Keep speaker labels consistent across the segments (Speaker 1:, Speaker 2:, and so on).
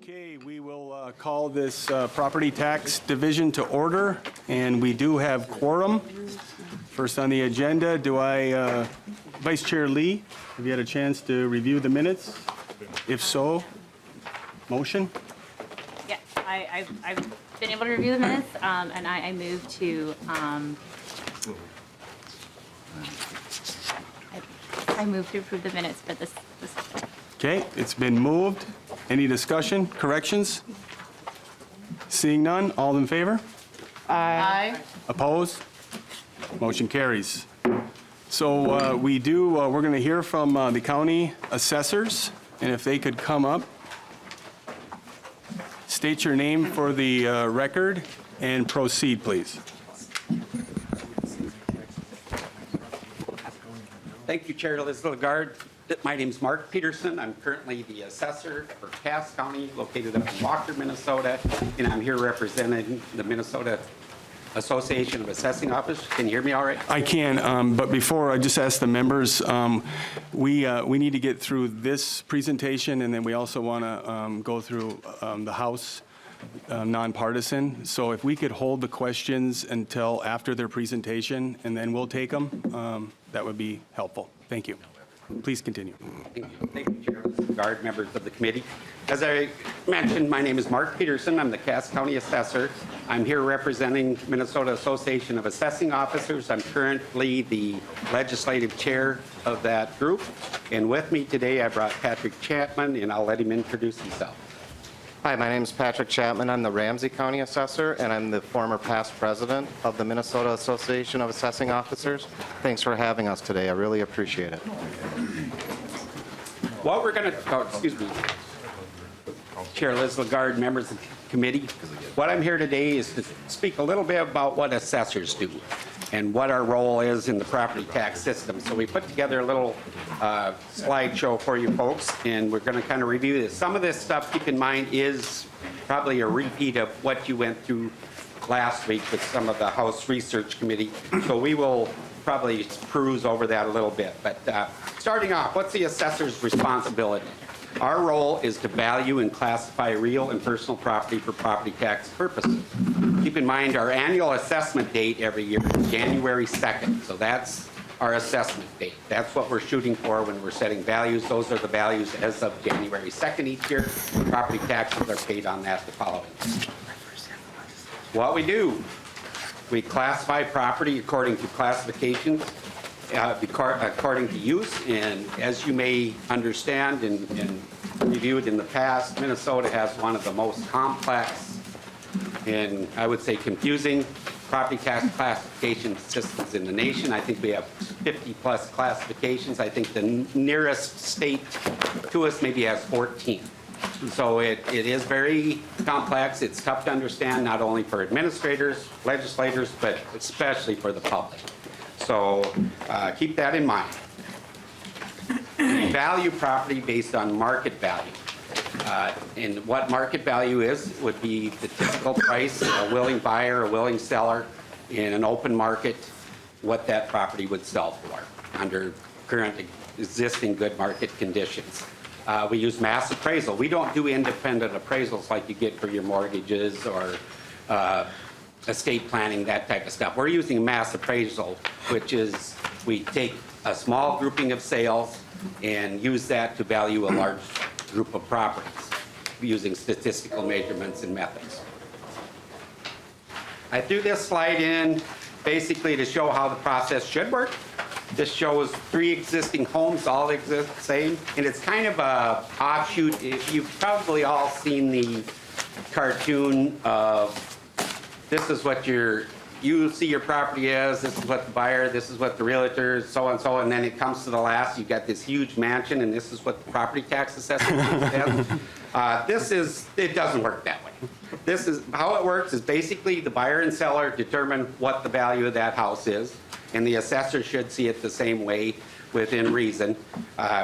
Speaker 1: Okay, we will call this property tax division to order, and we do have quorum. First on the agenda, Vice Chair Lee, have you had a chance to review the minutes? If so, motion?
Speaker 2: Yes, I've been able to review the minutes, and I move to, I move to approve the minutes for this.
Speaker 1: Okay, it's been moved. Any discussion, corrections? Seeing none, all in favor?
Speaker 2: Aye.
Speaker 1: Opposed? Motion carries. So we're going to hear from the county assessors, and if they could come up, state your name for the record, and proceed, please.
Speaker 3: Thank you, Chair Liz Lagarde. My name is Mark Peterson. I'm currently the assessor for Cass County, located up in Walker, Minnesota, and I'm here representing the Minnesota Association of Assessing Officers. Can you hear me all right?
Speaker 1: I can, but before I just ask the members, we need to get through this presentation, and then we also want to go through the House nonpartisan. So if we could hold the questions until after their presentation, and then we'll take them, that would be helpful. Thank you. Please continue.
Speaker 3: Thank you, Chair Lagarde, members of the committee. As I mentioned, my name is Mark Peterson. I'm the Cass County Assessor. I'm here representing Minnesota Association of Assessing Officers. I'm currently the legislative chair of that group. And with me today, I brought Patrick Chapman, and I'll let him introduce himself.
Speaker 4: Hi, my name is Patrick Chapman. I'm the Ramsey County Assessor, and I'm the former past president of the Minnesota Association of Assessing Officers. Thanks for having us today. I really appreciate it.
Speaker 3: What we're going to, excuse me, Chair Liz Lagarde, members of the committee, what I'm here today is to speak a little bit about what assessors do and what our role is in the property tax system. So we put together a little slideshow for you folks, and we're going to kind of review this. Some of this stuff, keep in mind, is probably a repeat of what you went through last week with some of the House Research Committee. So we will probably peruse over that a little bit. But starting off, what's the assessor's responsibility? Our role is to value and classify real and personal property for property tax purposes. Keep in mind, our annual assessment date every year is January 2nd. So that's our assessment date. That's what we're shooting for when we're setting values. Those are the values as of January 2nd each year. Property taxes are paid on that the following year. What we do, we classify property according to classifications, according to use, and as you may understand and reviewed in the past, Minnesota has one of the most complex and I would say confusing property tax classification systems in the nation. I think we have 50 plus classifications. I think the nearest state to us maybe has 14. So it is very complex. It's tough to understand, not only for administrators, legislators, but especially for the public. So keep that in mind. We value property based on market value. And what market value is would be the typical price, a willing buyer, a willing seller in an open market, what that property would sell for under current existing good market conditions. We use mass appraisal. We don't do independent appraisals like you get for your mortgages or estate planning, that type of stuff. We're using mass appraisal, which is we take a small grouping of sales and use that to value a large group of properties using statistical measurements and methods. I threw this slide in basically to show how the process should work. This shows 3 existing homes, all exist the same, and it's kind of a offshoot. You've probably all seen the cartoon of this is what you see your property as, this is what the buyer, this is what the realtor, so and so, and then it comes to the last, you've got this huge mansion, and this is what the property tax assessment says. It doesn't work that way. This is, how it works is basically the buyer and seller determine what the value of that house is, and the assessor should see it the same way within reason.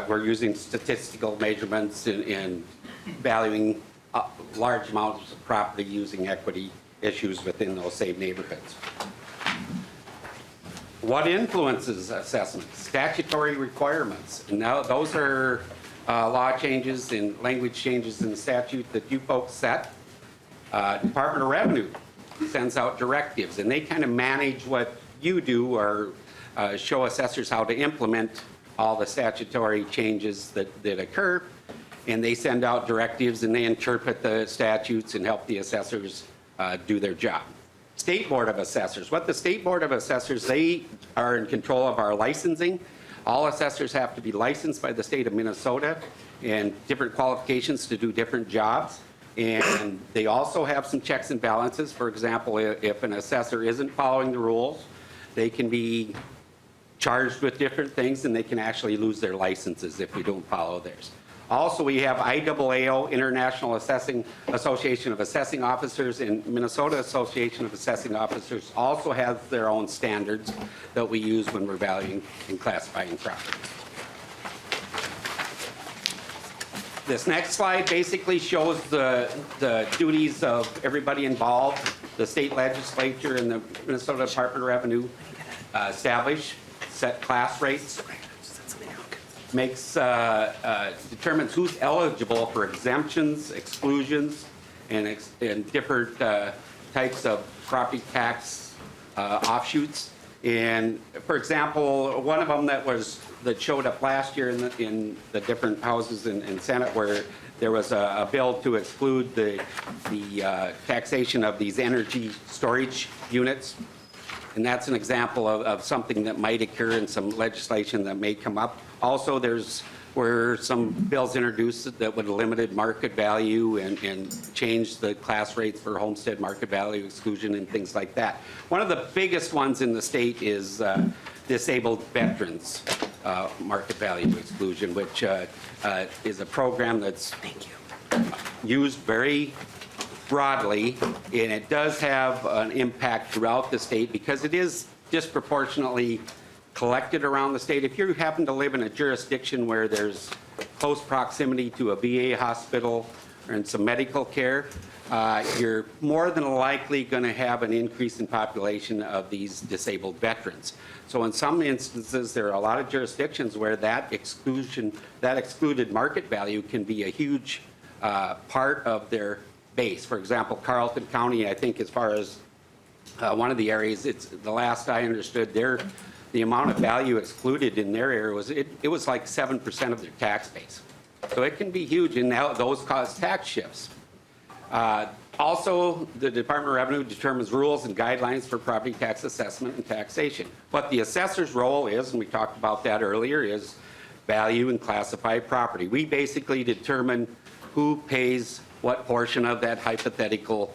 Speaker 3: We're using statistical measurements in valuing large amounts of property using equity issues within those same neighborhoods. What influences assessment? Statutory requirements. And now those are law changes and language changes in the statute that you folks set. Department of Revenue sends out directives, and they kind of manage what you do or show assessors how to implement all the statutory changes that occur. And they send out directives and they interpret the statutes and help the assessors do their job. State Board of Assessors. What the State Board of Assessors, they are in control of our licensing. All assessors have to be licensed by the state of Minnesota and different qualifications to do different jobs. And they also have some checks and balances. For example, if an assessor isn't following the rules, they can be charged with different things and they can actually lose their licenses if we don't follow theirs. Also, we have IAAO, International Association of Assessing Officers, and Minnesota Association of Assessing Officers also has their own standards that we use when we're valuing and classifying properties. This next slide basically shows the duties of everybody involved. The state legislature and the Minnesota Department of Revenue set class rates, determines who's eligible for exemptions, exclusions, and different types of property tax offshoots. And for example, one of them that showed up last year in the different houses in Senate, where there was a bill to exclude the taxation of these energy storage units. And that's an example of something that might occur in some legislation that may come up. Also, were some bills introduced that would have limited market value and change the class rates for homestead market value exclusion and things like that. One of the biggest ones in the state is disabled veterans market value exclusion, which is a program that's used very broadly, and it does have an impact throughout the state because it is disproportionately collected around the state. If you happen to live in a jurisdiction where there's close proximity to a VA hospital and some medical care, you're more than likely going to have an increase in population of these disabled veterans. So in some instances, there are a lot of jurisdictions where that excluded market value can be a huge part of their base. For example, Carleton County, I think as far as one of the areas, it's the last I understood, the amount of value excluded in their area was like 7% of their tax base. So it can be huge, and now those cause tax shifts. Also, the Department of Revenue determines rules and guidelines for property tax assessment and taxation. What the assessor's role is, and we talked about that earlier, is value and classify property. We basically determine who pays what portion of that hypothetical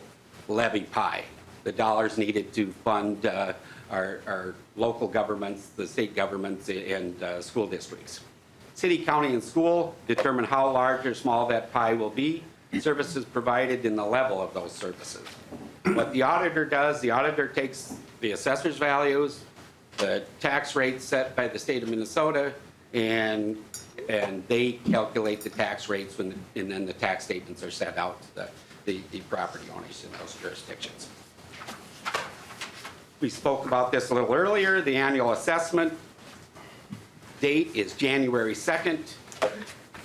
Speaker 3: levy pie, the dollars needed to fund our local governments, the state governments, and school districts. City, county, and school determine how large or small that pie will be, services provided, and the level of those services. What the auditor does, the auditor takes the assessor's values, the tax rates set by the state of Minnesota, and they calculate the tax rates and then the tax statements are sent out to the property owners in those jurisdictions. We spoke about this a little earlier. The annual assessment date is January 2nd,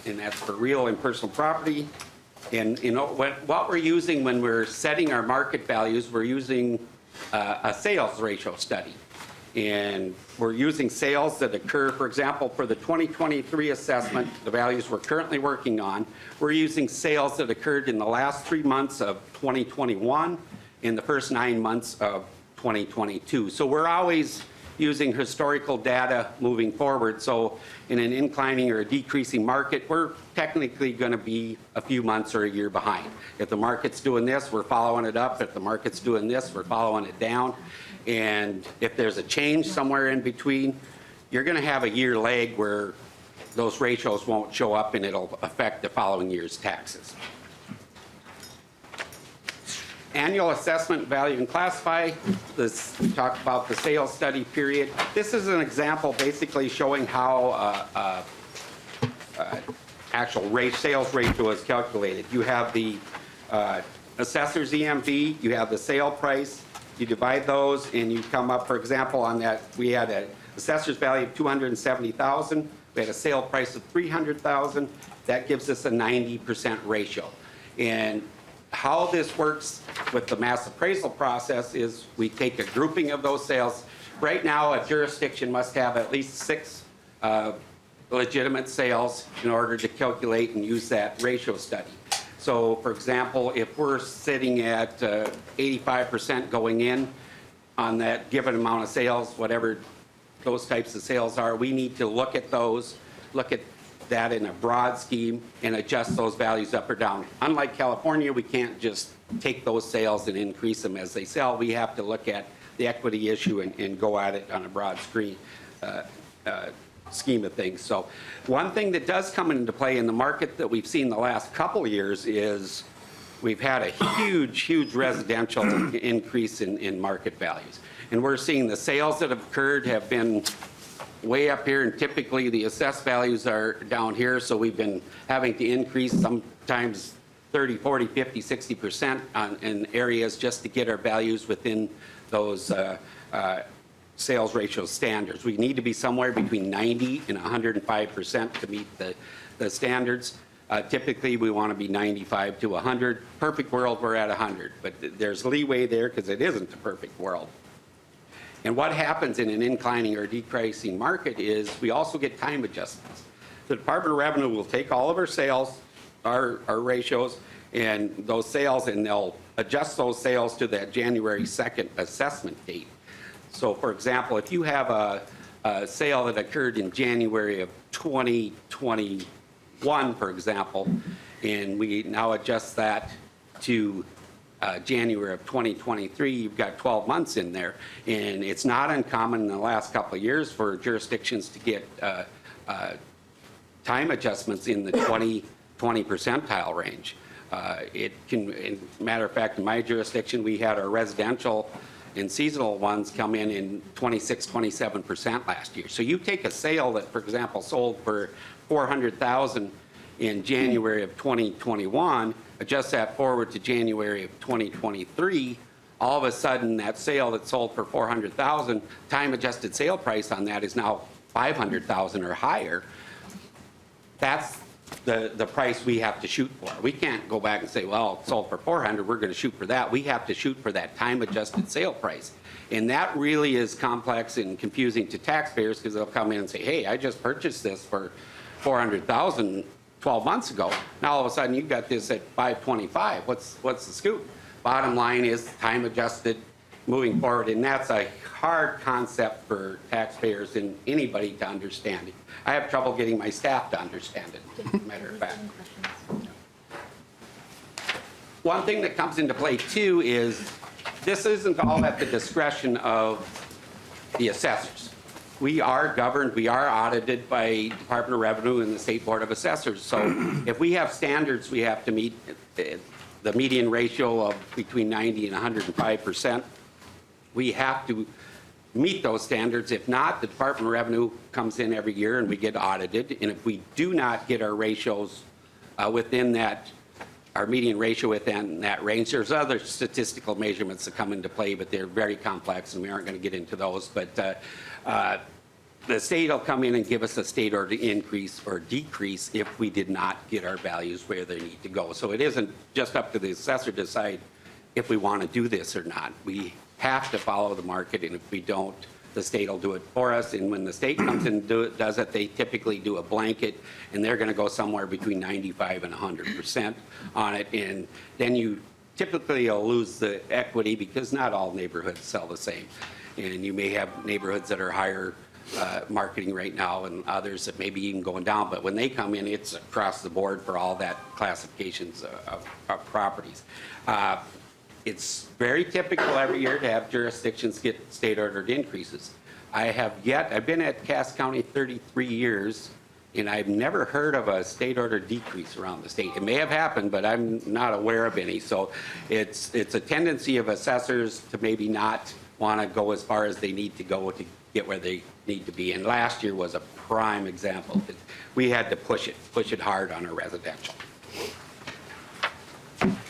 Speaker 3: and that's for real and personal property. And what we're using when we're setting our market values, we're using a sales ratio study. And we're using sales that occur, for example, for the 2023 assessment, the values we're currently working on, we're using sales that occurred in the last 3 months of 2021 and the first 9 months of 2022. So we're always using historical data moving forward. So in an inclining or a decreasing market, we're technically going to be a few months or a year behind. If the market's doing this, we're following it up. If the market's doing this, we're following it down. And if there's a change somewhere in between, you're going to have a year lag where those ratios won't show up and it'll affect the following year's taxes. Annual assessment, value, and classify. We talked about the sales study period. This is an example basically showing how actual sales ratio is calculated. You have the assessor's EMV, you have the sale price, you divide those and you come up, for example, on that we had an assessor's value of $270,000. We we had a sale price of $300,000. That gives us a 90% ratio. And how this works with the mass appraisal process is we take a grouping of those sales. Right now, a jurisdiction must have at least 6 legitimate sales in order to calculate and use that ratio study. So, for example, if we're sitting at 85% going in on that given amount of sales, whatever those types of sales are, we need to look at those, look at that in a broad scheme and adjust those values up or down. Unlike California, we can't just take those sales and increase them as they sell. We have to look at the equity issue and go at it on a broad scheme of things. So one thing that does come into play in the market that we've seen the last couple of years is we've had a huge residential increase in market values. And we're seeing the sales that have occurred have been way up here, and typically the assessed values are down here, so we've been having to increase sometimes 30, 40, 50, 60% in areas just to get our values within those sales ratio standards. We need to be somewhere between 90 and 105% to meet the standards. Typically, we want to be 95 to 100. Perfect world, we're at 100, but there's leeway there because it isn't a perfect world. And what happens in an inclining or decreasing market is we also get time adjustments. The Department of Revenue will take all of our sales, our ratios, and those sales, and they'll adjust those sales to that January 2nd assessment date. So, for example, if you have a sale that occurred in January of 2021, for example, and we now adjust that to January of 2023, you've got 12 months in there. And it's not uncommon in the last couple of years for jurisdictions to get time adjustments in the 20 percentile range. It can, matter of fact, in my jurisdiction, we had our residential and seasonal ones come in 26, 27% last year. So you take a sale that, for example, sold for $400,000 in January of 2021, adjust that forward to January of 2023, all of a sudden that sale that sold for $400,000, time adjusted sale price on that is now $500,000 or higher. That's the price we have to shoot for. We can't go back and say, well, it sold for $400, we're going to shoot for that. We have to shoot for that time adjusted sale price. And that really is complex and confusing to taxpayers because they'll come in and say, hey, I just purchased this for $400,000 12 months ago. Now all of a sudden you've got this at $525. What's the scoop? Bottom line is time adjusted moving forward, and that's a hard concept for taxpayers and anybody to understand it. I have trouble getting my staff to understand it, matter of fact. One thing that comes into play too is this isn't all at the discretion of the assessors. We are governed, we are audited by Department of Revenue and the State Board of Assessors. So if we have standards we have to meet, the median ratio of between 90 and 105%, we have to meet those standards. If not, the Department of Revenue comes in every year and we get audited. And if we do not get our ratios within that, our median ratio within that range, there's other statistical measurements that come into play, but they're very complex and we aren't going to get into those. But the state will come in and give us a state order increase or decrease if we did not get our values where they need to go. So it isn't just up to the assessor to decide if we want to do this or not. We have to follow the market, and if we don't, the state will do it for us. And when the state comes in and does it, they typically do a blanket, and they're going to go somewhere between 95 and 100% on it. And then you typically will lose the equity because not all neighborhoods sell the same. And you may have neighborhoods that are higher marketing right now and others that may be even going down. But when they come in, it's across the board for all that classifications of properties. It's very typical every year to have jurisdictions get state-ordered increases. I've been at Cass County 33 years, and I've never heard of a state-ordered decrease around the state. It may have happened, but I'm not aware of any. So it's a tendency of assessors to maybe not want to go as far as they need to go to get where they need to be. And last year was a prime example. We had to push it hard on our residential.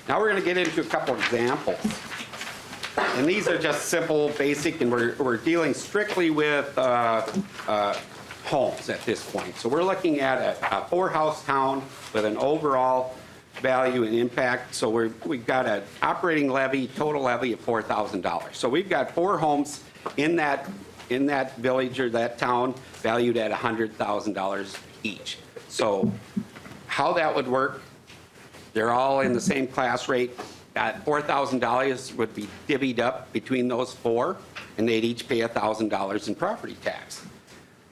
Speaker 3: Now we're going to get into a couple examples. And these are just simple, basic, and we're dealing strictly with homes at this point. So we're looking at a four-house town with an overall value and impact. So we've got an operating levy, total levy of $4,000. So we've got 4 homes in that village or that town valued at $100,000 each. So how that would work, they're all in the same class rate. That $4,000 would be divvied up between those 4, and they'd each pay $1,000 in property tax.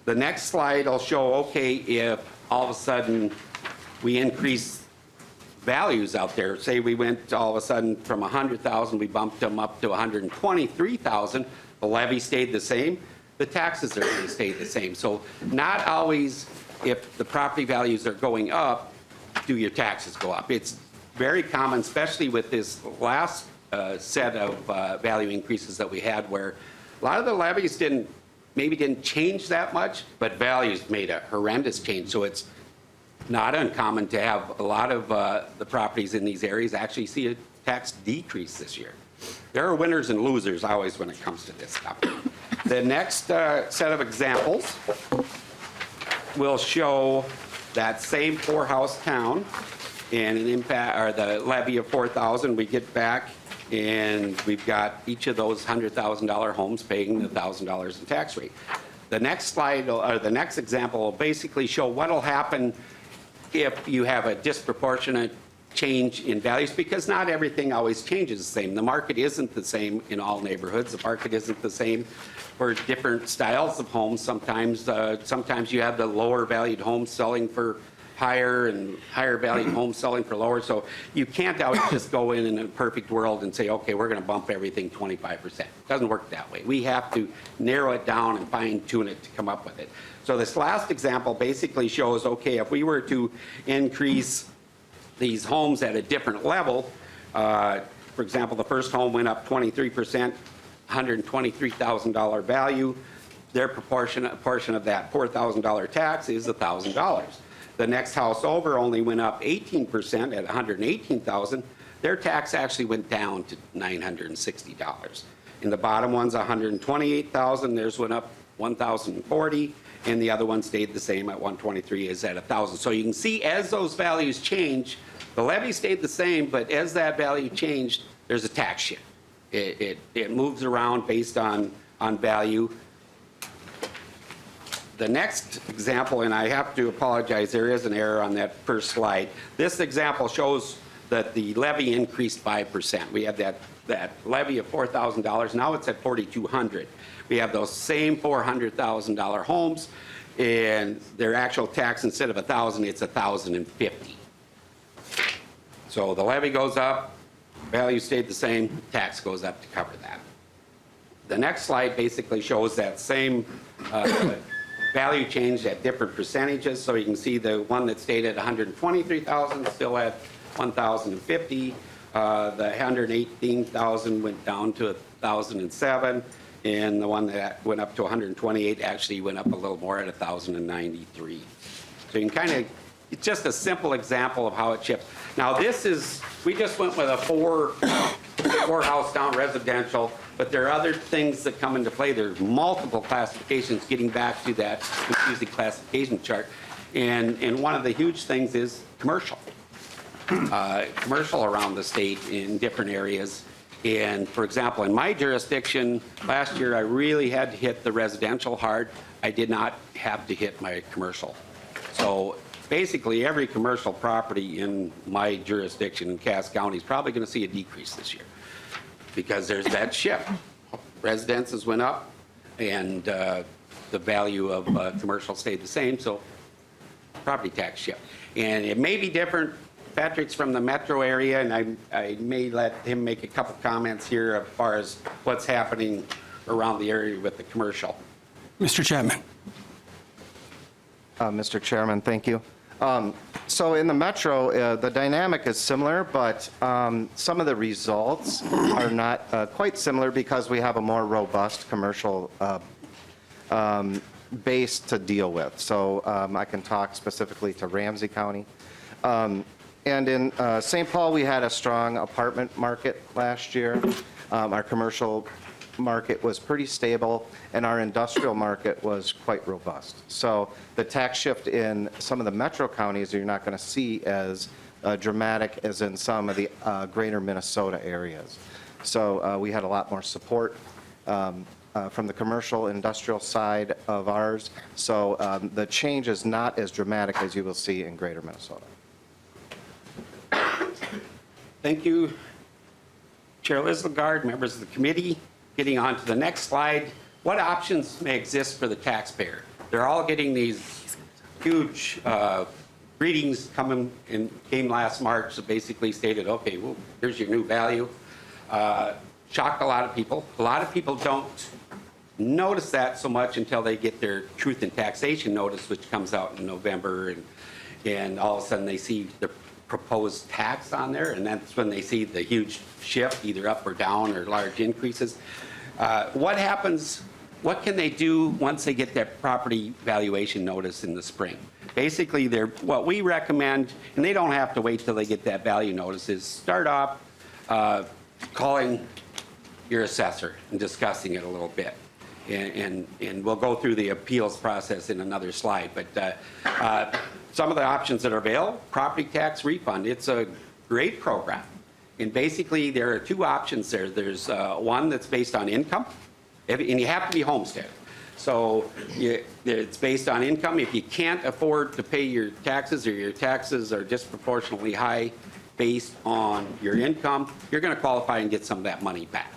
Speaker 3: The next slide will show, okay, if all of a sudden we increase values out there, say we went all of a sudden from 100,000, we bumped them up to 123,000, the levy stayed the same, the taxes are going to stay the same. So not always, if the property values are going up, do your taxes go up. It's very common, especially with this last set of value increases that we had, where a lot of the levies maybe didn't change that much, but values made a horrendous change. So it's not uncommon to have a lot of the properties in these areas actually see a tax decrease this year. There are winners and losers always when it comes to this stuff. The next set of examples will show that same 4-house town and an impact, or the levy of $4,000. We get back and we've got each of those $100,000 homes paying the $1,000 in tax rate. The next slide, or the next example, will basically show what will happen if you have a disproportionate change in values, because not everything always changes the same. The market isn't the same in all neighborhoods. The market isn't the same for different styles of homes. Sometimes you have the lower valued homes selling for higher and higher valued homes selling for lower. So you can't always just go in a perfect world and say, okay, we're going to bump everything 25%. It doesn't work that way. We have to narrow it down and fine tune it to come up with it. So this last example basically shows, okay, if we were to increase these homes at a different level, for example, the first home went up 23%, $123,000 value. Their portion of that $4,000 tax is $1,000. The next house over only went up 18% at $118,000. Their tax actually went down to $960. In the bottom one's $128,000. Theirs went up $1,040, and the other one stayed the same at $123, is at $1,000. So you can see as those values change, the levy stayed the same, but as that value changed, there's a tax shift. It moves around based on value. The next example, and I have to apologize, there is an error on that first slide. This example shows that the levy increased 5%. We had that levy of $4,000. Now it's at $4,200. We have those same $400,000 homes, and their actual tax, instead of $1,000, it's $1,050. So the levy goes up, value stayed the same, tax goes up to cover that. The next slide basically shows that same value changed at different percentages. So you can see the one that stayed at $123,000 still at $1,050. The $118,000 went down to $1,007, and the one that went up to $128 actually went up a little more at $1,093. So you can kind of, it's just a simple example of how it shifts. Now we just went with a four-house town residential, but there are other things that come into play. There's multiple classifications, getting back to that confusing classification chart. And one of the huge things is commercial. Commercial around the state in different areas. And for example, in my jurisdiction, last year I really had to hit the residential hard. I did not have to hit my commercial. So basically every commercial property in my jurisdiction in Cass County is probably going to see a decrease this year, because there's that shift. Residences went up, and the value of commercial stayed the same, so property tax shift. And it may be different. Patrick's from the metro area, and I may let him make a couple comments here as far as what's happening around the area with the commercial.
Speaker 1: Mr. Chapman.
Speaker 4: Mr. Chairman, thank you. So in the metro, the dynamic is similar, but some of the results are not quite similar, because we have a more robust commercial base to deal with. So I can talk specifically to Ramsey County. And in St. Paul, we had a strong apartment market last year. Our commercial market was pretty stable, and our industrial market was quite robust. So the tax shift in some of the metro counties, you're not going to see as dramatic as in some of the greater Minnesota areas. So we had a lot more support from the commercial industrial side of ours. So the change is not as dramatic as you will see in greater Minnesota.
Speaker 3: Thank you, Chair Liz Lagarde, members of the committee. Getting on to the next slide, what options may exist for the taxpayer? They're all getting these huge readings coming in, came last March that basically stated, okay, well, here's your new value. Shocked a lot of people. A lot of people don't notice that so much until they get their truth in taxation notice, which comes out in November, and all of a sudden they see the proposed tax on there, and that's when they see the huge shift, either up or down or large increases. What happens, what can they do once they get that property valuation notice in the spring? Basically, what we recommend, and they don't have to wait till they get that value notice, is start off calling your assessor and discussing it a little bit. And we'll go through the appeals process in another slide. But some of the options that are available, property tax refund, it's a great program. And basically, there are two options there. There's one that's based on income, and you have to be homestead. So it's based on income. If you can't afford to pay your taxes, or your taxes are disproportionately high based on your income, you're going to qualify and get some of that money back.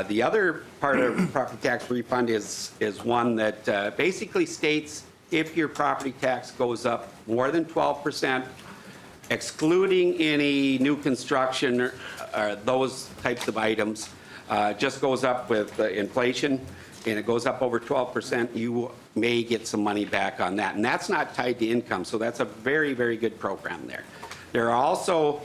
Speaker 3: The other part of property tax refund is one that basically states if your property tax goes up more than 12%, excluding any new construction or those types of items, just goes up with inflation, and it goes up over 12%, you may get some money back on that. And that's not tied to income, so that's a very, very good program there. There are also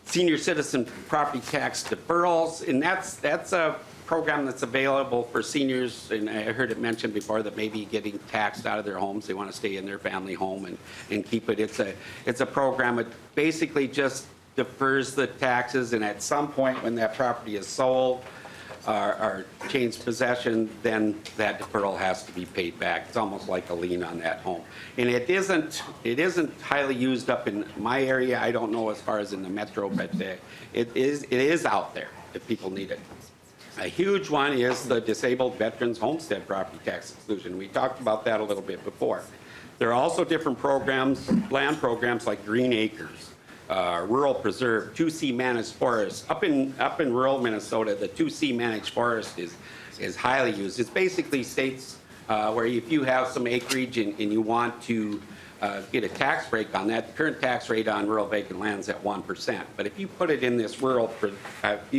Speaker 3: senior citizen property tax deferrals, and that's a program that's available for seniors, and I heard it mentioned before that maybe getting taxed out of their homes, they want to stay in their family home and keep it. It's a program that basically just defers the taxes, and at some point when that property is sold or changed possession, then that deferral has to be paid back. It's almost like a lien on that home. And it isn't highly used up in my area. I don't know as far as in the metro, but it is out there if people need it. A huge one is the disabled veterans homestead property tax exclusion. We talked about that a little bit before. There are also different programs, land programs like Green Acres, Rural Preserve, 2C managed forest. Up in rural Minnesota, the 2C managed forest is highly used. It basically states where if you have some acreage and you want to get a tax break on that, the current tax rate on rural vacant land is at 1%. But if you put it in this rural, if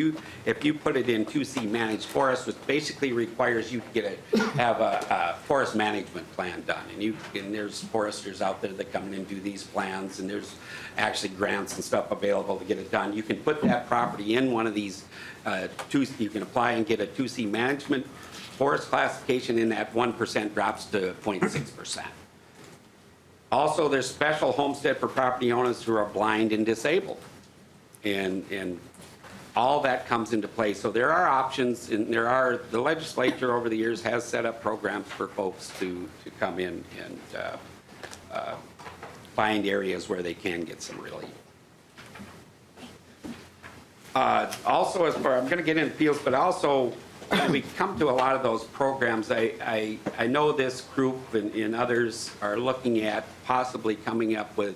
Speaker 3: you put it in 2C managed forest, which basically requires you to have a forest management plan done, and there's foresters out there that come in and do these plans, and there's actually grants and stuff available to get it done. You can put that property in one of these you can apply and get a 2C management forest classification, and that 1% drops to 0.6%. Also, there's special homestead for property owners who are blind and disabled. And all that comes into play. So there are options, and the legislature over the years has set up programs for folks to come in and find areas where they can get some relief. Also, as far, I'm going to get into fields, but also when we come to a lot of those programs, I know this group and others are looking at possibly coming up with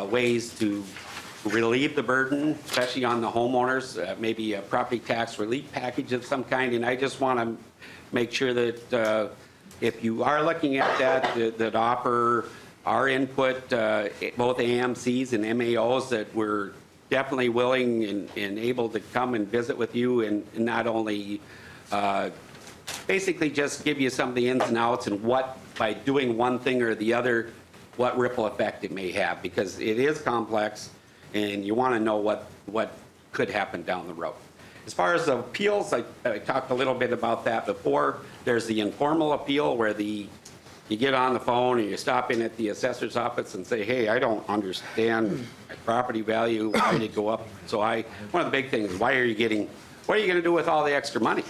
Speaker 3: ways to relieve the burden, especially on the homeowners, maybe a property tax relief package of some kind. And I just want to make sure that if you are looking at that offer our input, both AMCs and MAOs, that we're definitely willing and able to come and visit with you and not only basically just give you some of the ins and outs and what, by doing one thing or the other, what ripple effect it may have, because it is complex and you want to know what could happen down the road. As far as the appeals, I talked a little bit about that before. There's the informal appeal where you get on the phone and you stop in at the assessor's office and say, hey, I don't understand my property value, why did it go up? So one of the big things is, why are you getting what are you going to do with all the extra money?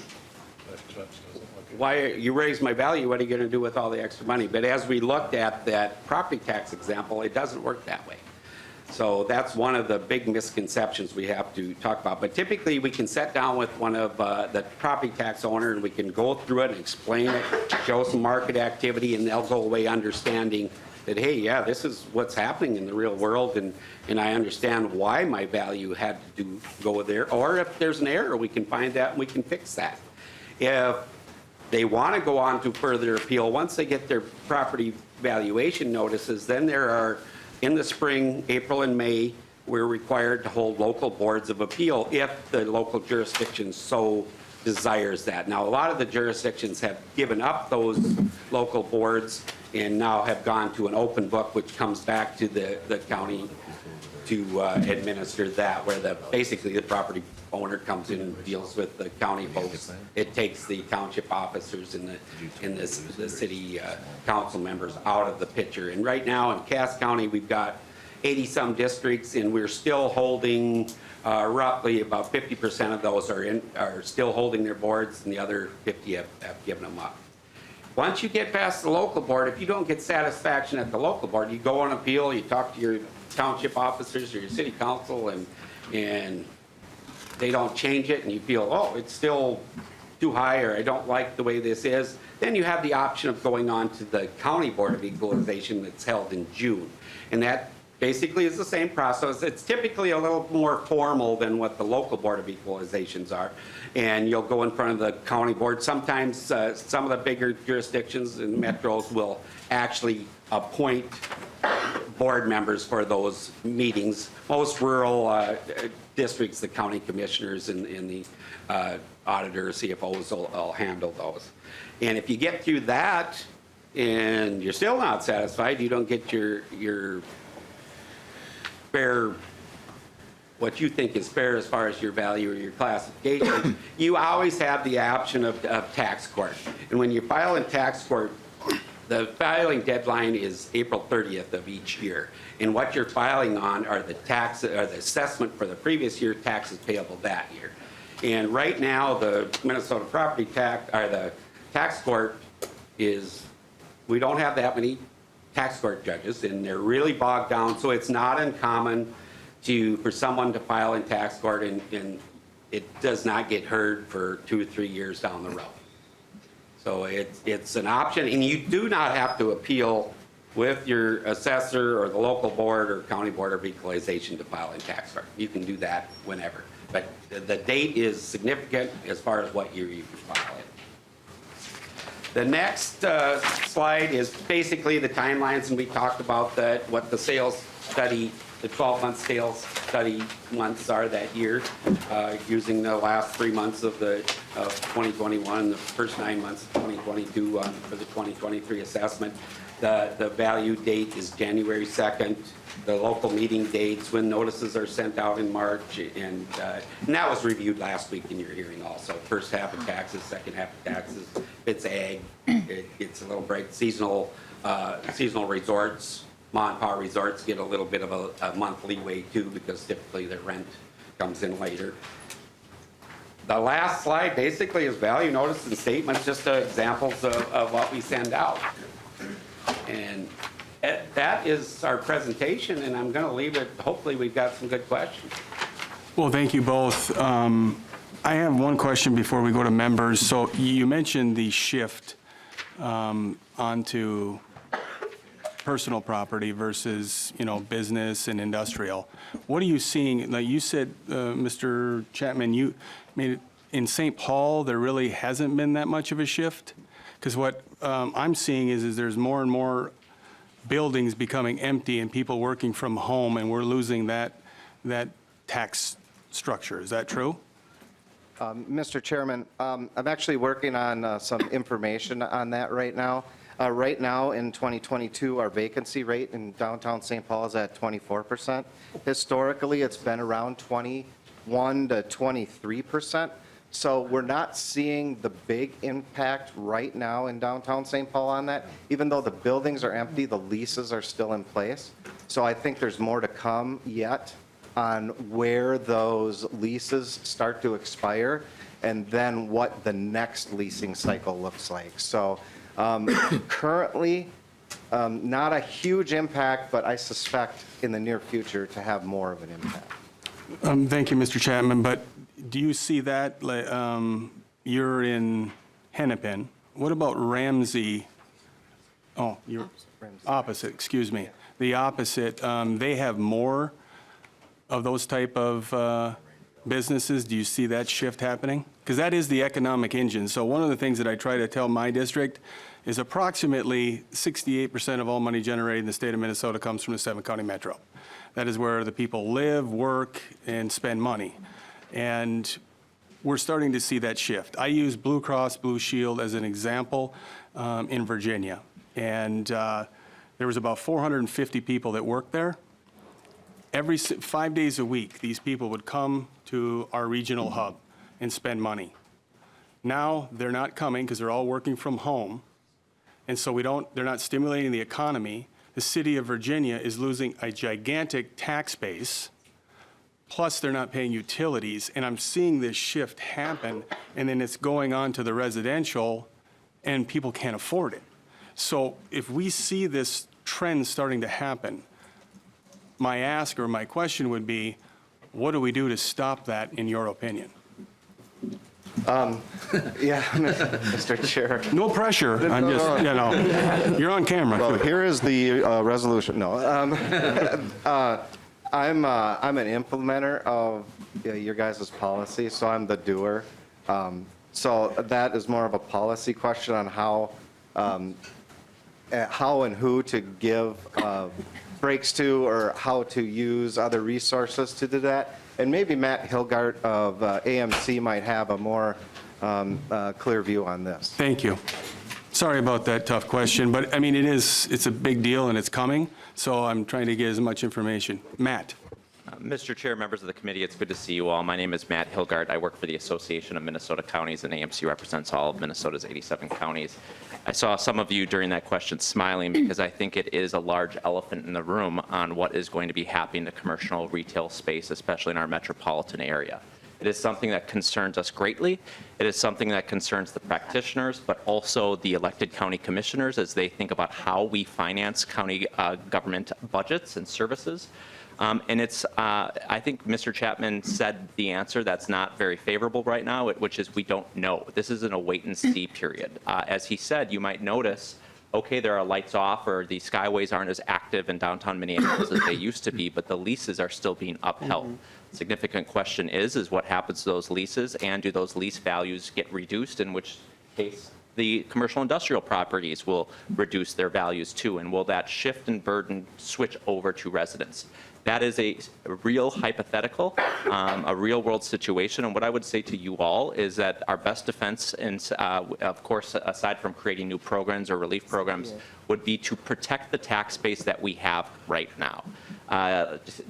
Speaker 3: Why, you raised my value, what are you going to do with all the extra money? But as we looked at that property tax example, it doesn't work that way. So that's one of the big misconceptions we have to talk about. But typically, we can sit down with one of the property tax owner, and we can go through it and explain it, show some market activity, and they'll go away understanding that, hey, yeah, this is what's happening in the real world, and I understand why my value had to go there. Or if there's an error, we can find that and we can fix that. If they want to go on to further appeal, once they get their property valuation notices, then there are, in the spring, April and May, we're required to hold local boards of appeal if the local jurisdiction so desires that. Now, a lot of the jurisdictions have given up those local boards and now have gone to an open book, which comes back to the county to administer that, where basically the property owner comes in and deals with the county folks. It takes the township officers and the city council members out of the picture. And right now in Cass County, we've got 80-some districts, and we're still holding roughly about 50% of those are still holding their boards, and the other 50 have given them up. Once you get past the local board, if you don't get satisfaction at the local board, you go on appeal, you talk to your township officers or your city council, and they don't change it, and you feel, oh, it's still too high, or I don't like the way this is, then you have the option of going on to the County Board of Equalization that's held in June. And that basically is the same process. It's typically a little more formal than what the local Board of Equalizations are. And you'll go in front of the county board. Sometimes some of the bigger jurisdictions and metros will actually appoint board members for those meetings. Most rural districts, the county commissioners and the auditors, CFOs will handle those. And if you get through that and you're still not satisfied, you don't get your fair, what you think is fair as far as your value or your classification, you always have the option of tax court. And when you file in tax court, the filing deadline is April 30th of each year. And what you're filing on are the assessment for the previous year, taxes payable that year. And right now, the Minnesota property tax, or the tax court is, we don't have that many tax court judges, and they're really bogged down, so it's not uncommon for someone to file in tax court and it does not get heard for 2 or 3 years down the road. So it's an option, and you do not have to appeal with your assessor or the local board or county board of equalization to file in tax court. You can do that whenever, but the date is significant as far as what year you can file it. The next slide is basically the timelines, and we talked about that, what the sales study, the 12-month sales study months are that year, using the last 3 months of 2021, the first 9 months of 2022 for the 2023 assessment. The value date is January 2nd. The local meeting dates, when notices are sent out in March, and that was reviewed last week in your hearing also. First half of taxes, second half of taxes. If it's ag, it gets a little break. Seasonal resorts, mom and pop resorts get a little bit of a month leeway too, because typically their rent comes in later. The last slide basically is value notice and statements, just examples of what we send out. And that is our presentation, and I'm going to leave it. Hopefully we've got some good questions.
Speaker 1: Well, thank you both. I have one question before we go to members. So you mentioned the shift onto personal property versus, business and industrial. What are you seeing? Like you said, Mr. Chapman, you made it in St. Paul, there really hasn't been that much of a shift? Because what I'm seeing is there's more and more buildings becoming empty and people working from home, and we're losing that tax structure. Is that true?
Speaker 4: Mr. Chairman, I'm actually working on some information on that right now. Right now in 2022, our vacancy rate in downtown St. Paul is at 24%. Historically, it's been around 21 to 23%. So we're not seeing the big impact right now in downtown St. Paul on that. Even though the buildings are empty, the leases are still in place. So I think there's more to come yet on where those leases start to expire and then what the next leasing cycle looks like. So currently, not a huge impact, but I suspect in the near future to have more of an impact.
Speaker 1: Thank you, Mr. Chapman, but do you see that, you're in Hennepin, what about Ramsey? Oh, you're opposite, excuse me. The opposite, they have more of those type of businesses. Do you see that shift happening? Because that is the economic engine. So one of the things that I try to tell my district is approximately 68% of all money generated in the state of Minnesota comes from the 7-county metro. That is where the people live, work, and spend money. And we're starting to see that shift. I use Blue Cross Blue Shield as an example in Virginia. And there was about 450 people that worked there. Every 5 days a week, these people would come to our regional hub and spend money. Now, they're not coming because they're all working from home. And so they're not stimulating the economy. The city of Virginia is losing a gigantic tax base, plus they're not paying utilities. And I'm seeing this shift happen, and then it's going on to the residential, and people can't afford it. So if we see this trend starting to happen, my ask or my question would be, what do we do to stop that, in your opinion?
Speaker 4: Yeah, Mr. Chair.
Speaker 1: No pressure. I'm just, you know, you're on camera.
Speaker 4: Well, here is the resolution. No, I'm an implementer of your guys' policy, so I'm the doer. So that is more of a policy question on how and who to give breaks to, or how to use other resources to do that. And maybe Matt Hilgart of AMC might have a more clear view on this.
Speaker 1: Thank you. Sorry about that tough question, but I mean, it's a big deal and it's coming, so I'm trying to get as much information. Matt.
Speaker 5: Mr. Chair, members of the committee, it's good to see you all. My name is Matt Hilgart. I work for the Association of Minnesota Counties, and AMC represents all of Minnesota's 87 counties. I saw some of you during that question smiling because I think it is a large elephant in the room on what is going to be happening in the commercial retail space, especially in our metropolitan area. It is something that concerns us greatly. It is something that concerns the practitioners, but also the elected county commissioners as they think about how we finance county government budgets and services. And it's, I think Mr. Chapman said the answer that's not very favorable right now, which is we don't know. This is in a wait and see period. As he said, you might notice, okay, there are lights off, or the skyways aren't as active in downtown Minneapolis as they used to be, but the leases are still being upheld. Significant question is what happens to those leases, and do those lease values get reduced, in which case the commercial industrial properties will reduce their values too, and will that shift and burden switch over to residents? That is a real hypothetical, a real world situation. And what I would say to you all is that our best defense, and of course, aside from creating new programs or relief programs, would be to protect the tax base that we have right now.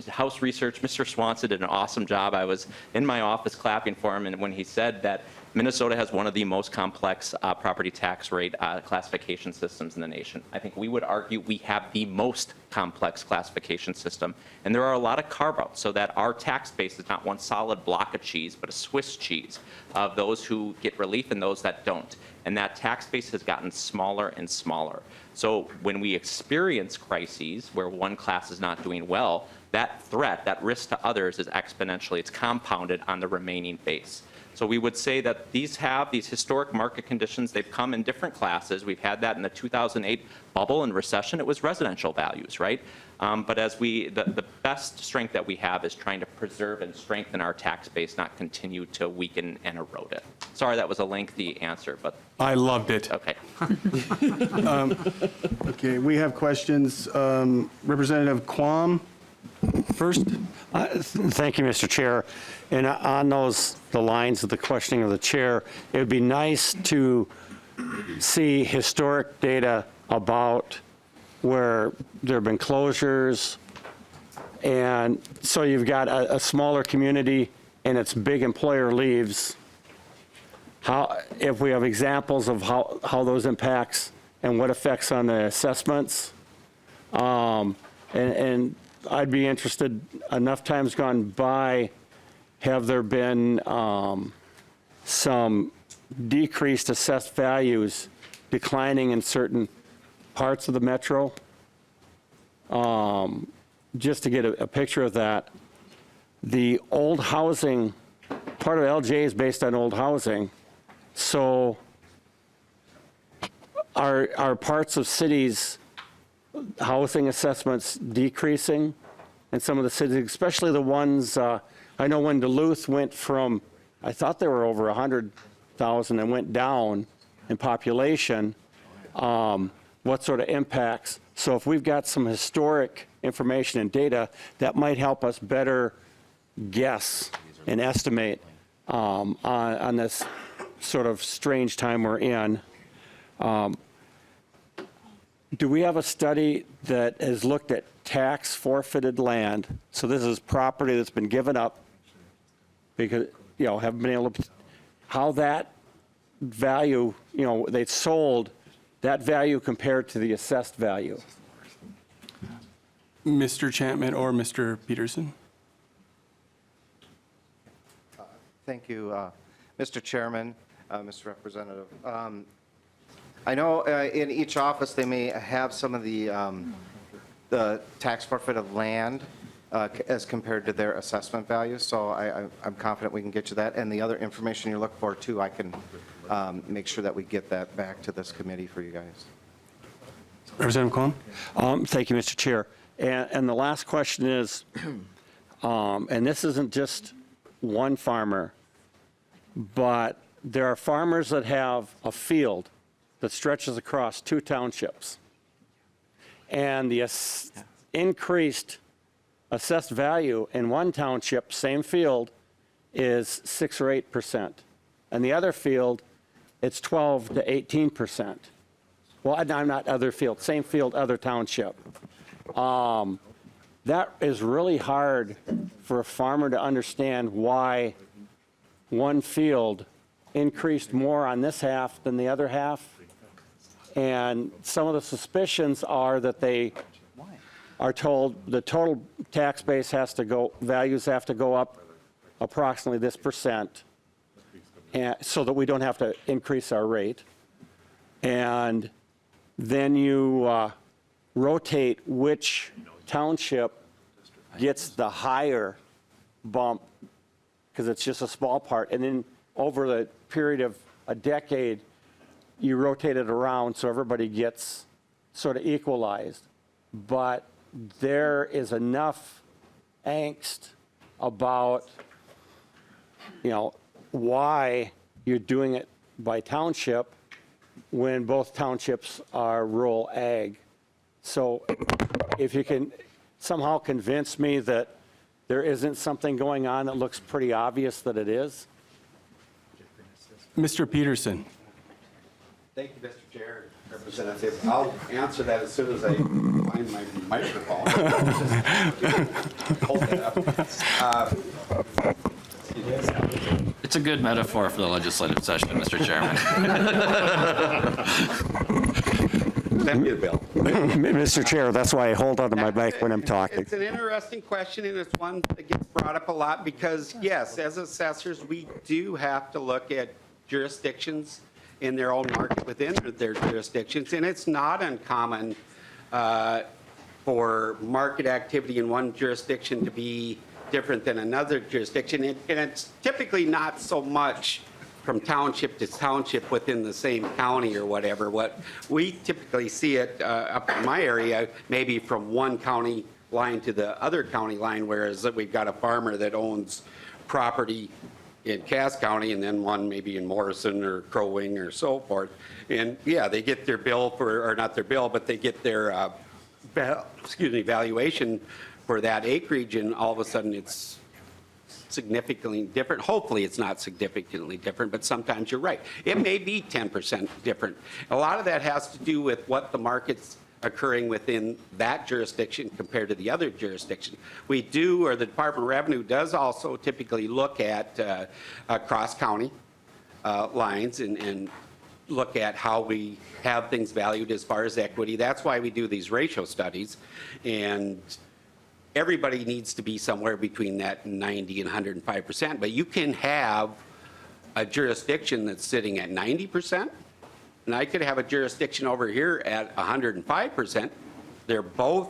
Speaker 5: House research, Mr. Swanson did an awesome job. I was in my office clapping for him, and when he said that Minnesota has one of the most complex property tax rate classification systems in the nation. I think we would argue we have the most complex classification system, and there are a lot of carve-outs so that our tax base is not one solid block of cheese, but a Swiss cheese of those who get relief and those that don't. And that tax base has gotten smaller and smaller. So when we experience crises where one class is not doing well, that threat, that risk to others is exponentially, it's compounded on the remaining base. So we would say that these historic market conditions, they've come in different classes. We've had that in the 2008 bubble and recession. It was residential values, right? But as the best strength that we have is trying to preserve and strengthen our tax base, not continue to weaken and erode it. Sorry, that was a lengthy answer, but.
Speaker 1: I loved it.
Speaker 5: Okay.
Speaker 1: Okay, we have questions. Representative Quam first.
Speaker 6: Thank you, Mr. Chair. And on the lines of the questioning of the chair, it would be nice to see historic data about where there have been closures. And so you've got a smaller community and its big employer leaves. If we have examples of how those impacts and what effects on the assessments. And I'd be interested, enough time's gone by, have there been some decreased assessed values declining in certain parts of the metro? Just to get a picture of that, the old housing, part of LJ is based on old housing, so are parts of cities housing assessments decreasing in some of the cities, especially the ones, I know when Duluth went from, I thought they were over 100,000 and went down in population, what sort of impacts? So if we've got some historic information and data, that might help us better guess and estimate on this sort of strange time we're in. Do we have a study that has looked at tax forfeited land? So this is property that's been given up because, haven't been able to, how that value, they sold, that value compared to the assessed value?
Speaker 1: Mr. Chapman or Mr. Peterson?
Speaker 4: Thank you, Mr. Chairman, Mr. Representative. I know in each office, they may have some of the tax forfeit of land as compared to their assessment values, so I'm confident we can get you that. And the other information you look for, too, I can make sure that we get that back to this committee for you guys.
Speaker 1: Representative Cohen?
Speaker 6: Thank you, Mr. Chair. And the last question is, and this isn't just one farmer, but there are farmers that have a field that stretches across 2 townships. And the increased assessed value in one township, same field, is 6 or 8%. And the other field, it's 12 to 18%. Well, I'm not other field, same field, other township. That is really hard for a farmer to understand why one field increased more on this half than the other half. And some of the suspicions are that they are told the total tax base has to go, values have to go up approximately this percent, and so that we don't have to increase our rate. And then you rotate which township gets the higher bump, because it's just a small part. And then over the period of a decade, you rotate it around so everybody gets sort of equalized. But there is enough angst about, why you're doing it by township when both townships are rural ag. So if you can somehow convince me that there isn't something going on that looks pretty obvious that it is.
Speaker 1: Mr. Peterson?
Speaker 3: Thank you, Mr. Chair, Representative. I'll answer that as soon as I find my microphone. Hold that up.
Speaker 7: It's a good metaphor for the legislative session, Mr. Chairman.
Speaker 3: Send me the bill.
Speaker 6: Mr. Chair, that's why I hold on to my mic when I'm talking.
Speaker 3: It's an interesting question, and it's one that gets brought up a lot because, yes, as assessors, we do have to look at jurisdictions in their own market within their jurisdictions, and it's not uncommon for market activity in one jurisdiction to be different than another jurisdiction, and it's typically not so much from township to township within the same county or whatever. What we typically see it up in my area, maybe from one county line to the other county line, whereas we've got a farmer that owns property in Cass County and then one maybe in Morrison or Crow Wing or so forth. And yeah, they get their bill for, or not their bill, but they get their, valuation for that acreage, and all of a sudden it's significantly different. Hopefully it's not significantly different, but sometimes you're right. It may be 10% different. A lot of that has to do with what the market's occurring within that jurisdiction compared to the other jurisdiction. We do, or the Department of Revenue does also typically look at cross-county lines and look at how we have things valued as far as equity. That's why we do these ratio studies. And everybody needs to be somewhere between that 90 and 105%, but you can have a jurisdiction that's sitting at 90%, and I could have a jurisdiction over here at 105%. They're both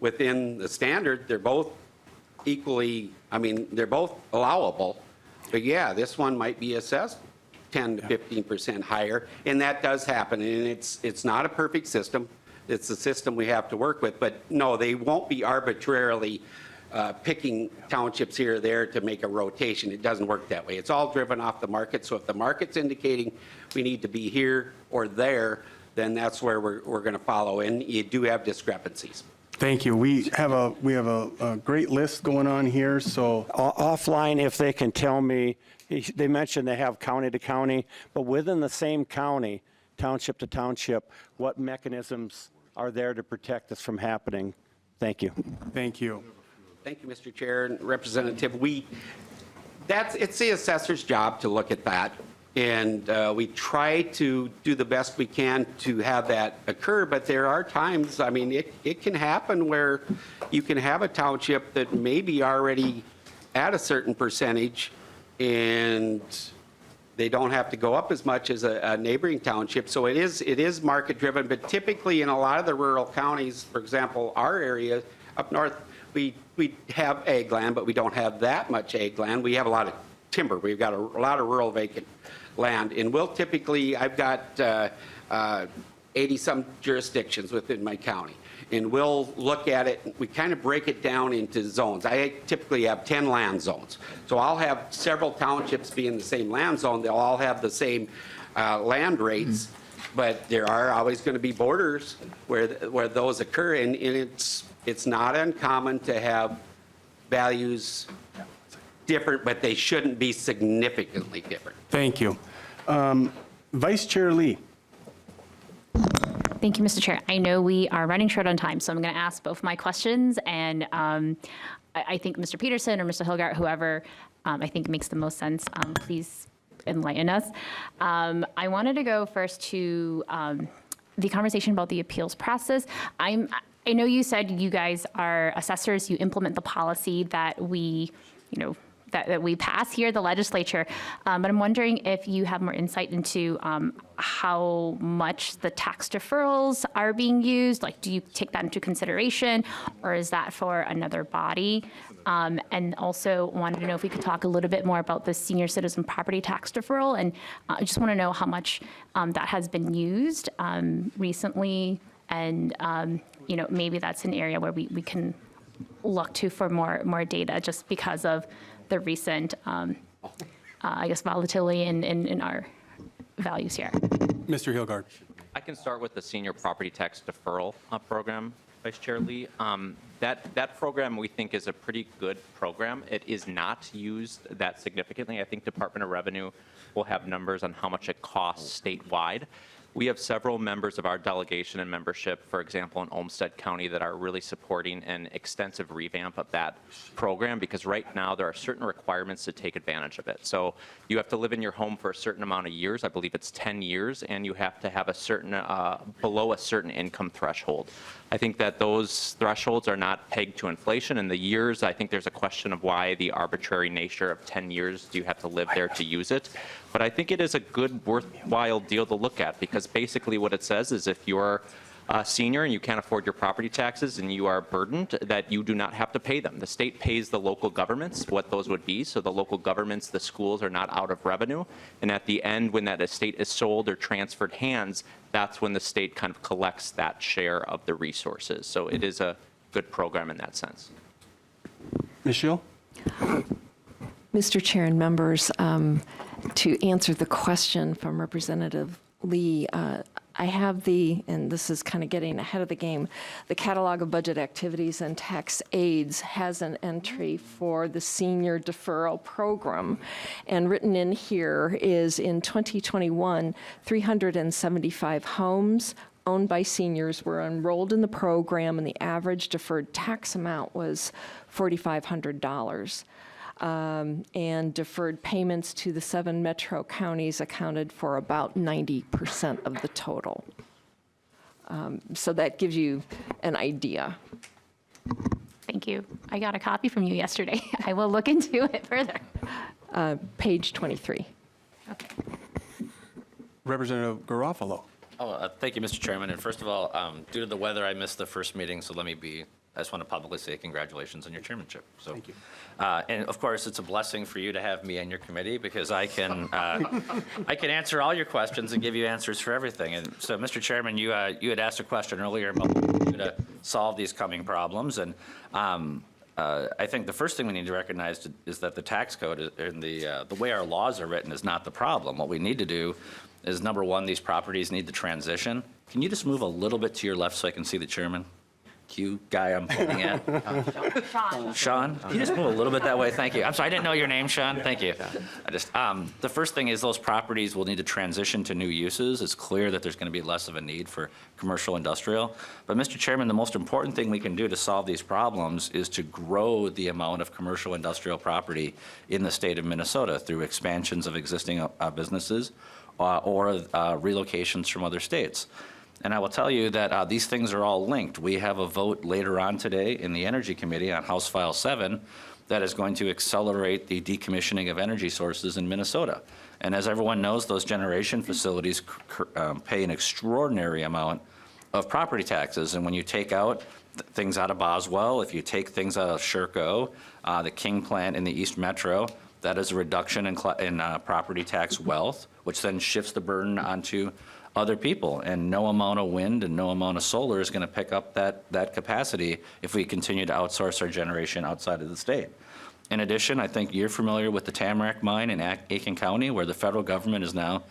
Speaker 3: within the standard. They're both equally, I mean, they're both allowable. But yeah, this one might be assessed 10 to 15% higher, and that does happen. And it's not a perfect system. It's a system we have to work with. But no, they won't be arbitrarily picking townships here or there to make a rotation. It doesn't work that way. It's all driven off the market. So if the market's indicating we need to be here or there, then that's where we're going to follow. And you do have discrepancies.
Speaker 1: Thank you. We have a great list going on here, so
Speaker 6: Offline, if they can tell me, they mentioned they have county to county, but within the same county, township to township, what mechanisms are there to protect this from happening? Thank you.
Speaker 1: thank you.
Speaker 3: Thank you, Mr. Chair and Representative. It's the assessor's job to look at that. And we try to do the best we can to have that occur, but there are times, I mean, it can happen where you can have a township that may be already at a certain percentage and they don't have to go up as much as a neighboring township. So it is market driven, but typically in a lot of the rural counties, for example, our area up north, we have ag land, but we don't have that much ag land. We have a lot of timber. We've got a lot of rural vacant land. And we'll typically, I've got 80-some jurisdictions within my county. And we'll look at it, we kind of break it down into zones. I typically have 10 land zones. So I'll have several townships be in the same land zone. They'll all have the same land rates, but there are always going to be borders where those occur. And it's not uncommon to have values different, but they shouldn't be significantly different.
Speaker 1: Thank you. Vice Chair Lee.
Speaker 2: Thank you, Mr. Chair. I know we are running short on time, so I'm going to ask both my questions. And I think Mr. Peterson or Mr. Hilgart, whoever I think makes the most sense, please enlighten us. I wanted to go first to the conversation about the appeals process. I know you said you guys are assessors, you implement the policy that we, that we pass here, the legislature, but I'm wondering if you have more insight into how much the tax deferrals are being used. Like, do you take that into consideration, or is that for another body? And also wanted to know if we could talk a little bit more about the senior citizen property tax deferral, and I just want to know how much that has been used recently, and maybe that's an area where we can look to for more data, just because of the recent, I guess, volatility in our values here.
Speaker 1: Mr. Hilgard.
Speaker 5: I can start with the senior property tax deferral program, Vice Chair Lee. That program we think is a pretty good program. It is not used that significantly. I think Department of Revenue will have numbers on how much it costs statewide. We have several members of our delegation and membership, for example, in Olmsted County, that are really supporting an extensive revamp of that program, because right now there are certain requirements to take advantage of it. So you have to live in your home for a certain amount of years. I believe it's 10 years, and you have to have a certain, below a certain income threshold. I think that those thresholds are not pegged to inflation. In the years, I think there's a question of why the arbitrary nature of 10 years do you have to live there to use it. But I think it is a good, worthwhile deal to look at, because basically what it says is if you're a senior and you can't afford your property taxes and you are burdened, that you do not have to pay them. The state pays the local governments what those would be, so the local governments, the schools are not out of revenue. And at the end, when that estate is sold or transferred hands, that's when the state kind of collects that share of the resources. So it is a good program in that sense.
Speaker 1: Ms. Schill?
Speaker 8: Mr. Chair and members, to answer the question from Representative Lee, I have and this is kind of getting ahead of the game, the catalog of budget activities and tax aids has an entry for the senior deferral program. And written in here is, in 2021, 375 homes owned by seniors were enrolled in the program, and the average deferred tax amount was $4,500. And deferred payments to the 7 metro counties accounted for about 90% of the total. So that gives you an idea.
Speaker 2: Thank Thank you. I got a copy from you yesterday. I will look into it further.
Speaker 8: Page 23.
Speaker 2: Okay.
Speaker 1: Representative Garofalo.
Speaker 7: Thank you, Mr. Chairman. And first of all, due to the weather, I missed the first meeting, so I just want to publicly say congratulations on your chairmanship. So, thank you. And of course, it's a blessing for you to have me on your committee because I can answer all your questions and give you answers for everything. And so, Mr. Chairman, you had asked a question earlier about what we can do to solve these coming problems. And I think the first thing we need to recognize is that the tax code and the way our laws are written is not the problem. What we need to do is, number one, these properties need to transition. Can you just move a little bit to your left so I can see the chairman? Q guy I'm pointing at. Sean, can you just move a little bit that way? Thank you. I'm sorry, I didn't know your name, Sean. Thank you. The first thing is those properties will need to transition to new uses. It's clear that there's going to be less of a need for commercial industrial. But Mr. Chairman, the most important thing we can do to solve these problems is to grow the amount of commercial industrial property in the state of Minnesota through expansions of existing businesses or relocations from other states. And I will tell you that these things are all linked. We have a vote later on today in the Energy Committee on House File 7 that is going to accelerate the decommissioning of energy sources in Minnesota. And as everyone knows, those generation facilities pay an extraordinary amount of property taxes. And when you take out things out of Boswell, if you take things out of Sherco, the King plant in the East Metro, that is a reduction in property tax wealth, which then shifts the burden onto other people, and no amount of wind and no amount of solar is going to pick up that capacity if we continue to outsource our generation outside of the state. In addition, I think you're familiar with the Tamarack mine in Aiken County, where the federal government is now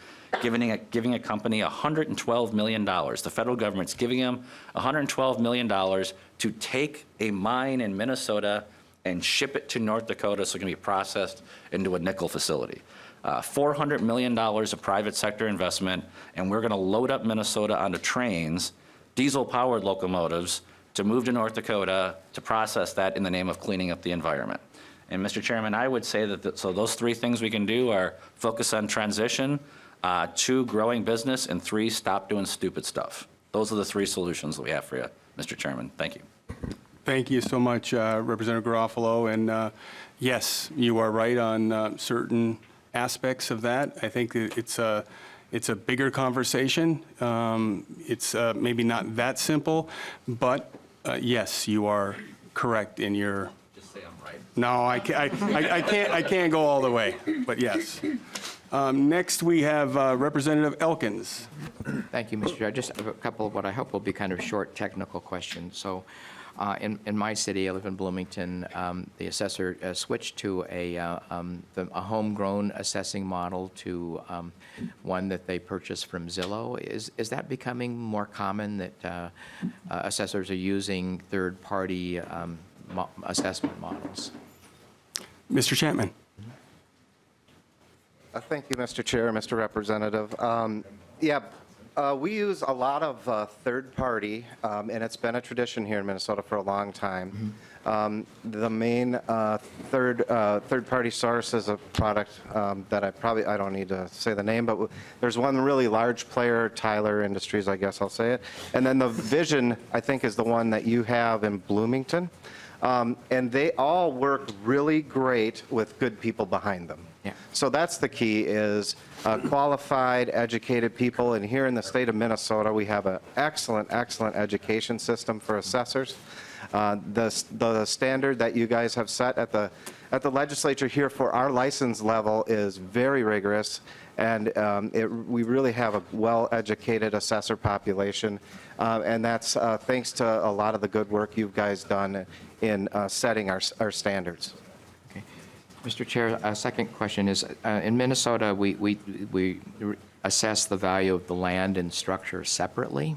Speaker 7: giving a company $112 million. The federal government's giving them $112 million to take a mine in Minnesota and ship it to North Dakota so it can be processed into a nickel facility. $400 million of private sector investment, and we're going to load up Minnesota onto trains, diesel-powered locomotives, to move to North Dakota to process that in the name of cleaning up the environment. And Mr. Chairman, I would say that so those three things we can do are focus on transition, 2, growing business, and 3, stop doing stupid stuff. Those are the 3 solutions that we have for you, Mr. Chairman. Thank you.
Speaker 1: Thank you so much, Representative Garofalo. And yes, you are right on certain aspects of that. I think it's a bigger conversation. It's maybe not that simple, but yes, you are correct in your.
Speaker 7: Just say I'm right.
Speaker 1: No, I can't go all the way, but yes. Next, we have Representative Elkins.
Speaker 9: Thank you, Mr. Chair. Just a couple of what I hope will be kind of short technical questions. So in my city, I live in Bloomington, the assessor switched to a homegrown assessing model to one that they purchased from Zillow. Is that becoming more common that assessors are using third-party assessment models?
Speaker 1: Mr. Chapman.
Speaker 4: Thank you, Mr. Chair, Mr. Representative. We use a lot of third-party, and it's been a tradition here in Minnesota for a long time. The main third-party source is a product that I don't need to say the name, but there's one really large player, Tyler Industries, I guess I'll say it. And then the Vision, I think, is the one that you have in Bloomington. And they all work really great with good people behind them.
Speaker 9: Yeah.
Speaker 4: So that's the key is qualified, educated people. And here in the state of Minnesota, we have an excellent, excellent education system for assessors. The standard that you guys have set at the legislature here for our license level is very rigorous. And we really have a well-educated assessor population. And that's thanks to a lot of the good work you guys done in setting our standards.
Speaker 9: Mr. Chair, second question is, in Minnesota, we assess the value of the land and structure separately.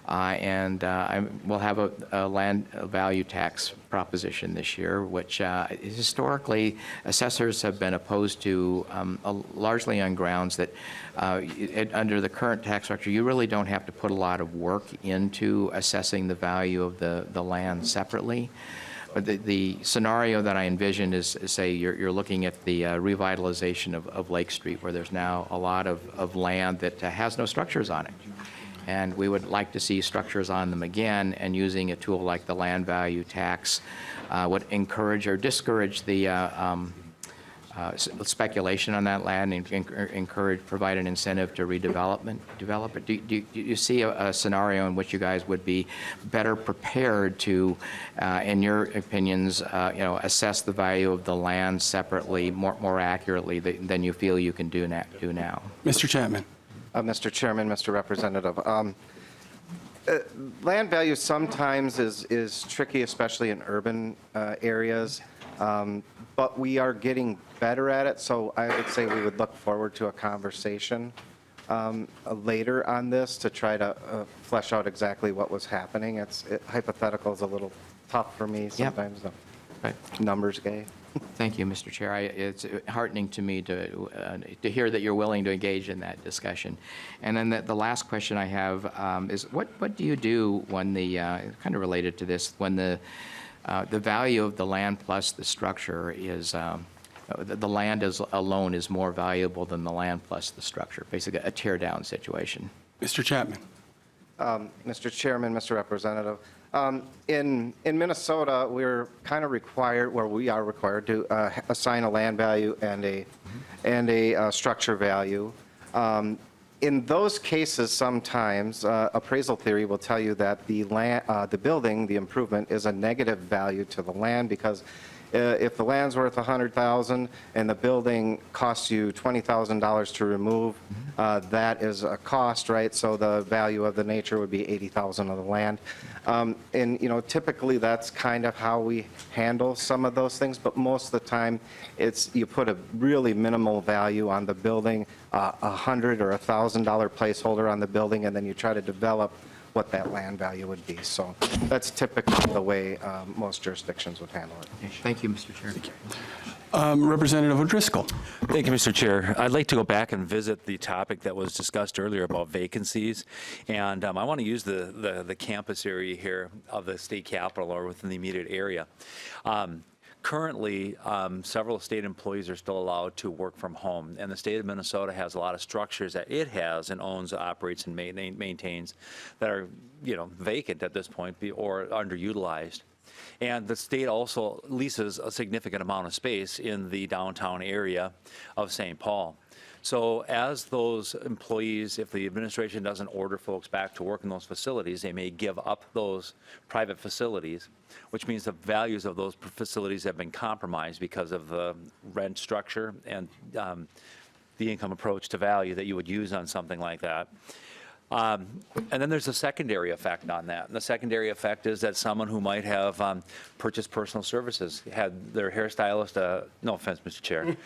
Speaker 9: We'll have a land value tax proposition this year, which historically assessors have been opposed to largely on grounds that under the current tax structure, you really don't have to put a lot of work into assessing the value of the land separately. But the scenario that I envision is, say, you're looking at the revitalization of Lake Street, where there's now a lot of land that has no structures on it. and we would like to see structures on them again, and using a tool like the land value tax would encourage or discourage the speculation on that land and provide an incentive to develop it. Do you see a scenario in which you guys would be better prepared to, in your opinions, assess the value of the land separately, more accurately than you feel you can do now?
Speaker 1: Mr. Chapman.
Speaker 4: Mr. Chairman, Mr. Representative, land value sometimes is tricky, especially in urban areas, but we are getting better at it, so I would say we would look forward to a conversation later on this to try to flesh out exactly what was happening. Hypothetical is a little tough for me sometimes, the numbers game.
Speaker 9: Thank you, Mr. Chair. It's heartening to me to hear that you're willing to engage in that discussion. And then the last question I have is, what do you do when kind of related to this, when the value of the land plus the structure is, the land alone is more valuable than the land plus the structure, basically a tear-down situation?
Speaker 1: Mr. Chapman.
Speaker 4: Mr. Chairman, Mr. Representative, in Minnesota, we're kind of required, or we are required to assign a land value and a structure value. In those cases, sometimes appraisal theory will tell you that the building, the improvement, is a negative value to the land, because if the land's worth $100,000 and the building costs you $20,000 to remove, that is a cost, right? So the value of the nature would be $80,000 of the land. And typically that's kind of how we handle some of those things, but most of the time you put a really minimal value on the building, $100 or $1,000 placeholder on the building, and then you try to develop what that land value would be. So that's typically the way most jurisdictions would handle it.
Speaker 9: Thank you, Mr. Chair.
Speaker 1: Representative O'Driscoll.
Speaker 10: Thank you, Mr. Chair. I'd like to go back and visit the topic that was discussed earlier about vacancies. And I want to use the campus area here of the state capitol or within the immediate area. Currently, several state employees are still allowed to work from home, and the state of Minnesota has a lot of structures that it has and owns, operates, and maintains that are, vacant at this point or underutilized. And the state also leases a significant amount of space in the downtown area of St. Paul. So as those employees, if the administration doesn't order folks back to work in those facilities, they may give up those private facilities, which means the values of those facilities have been compromised because of the rent structure and the income approach to value that you would use on something like that. And then there's a secondary effect on that. And the secondary effect is that someone who might have purchased personal services, had their hairstylist, no offense, Mr. Chair.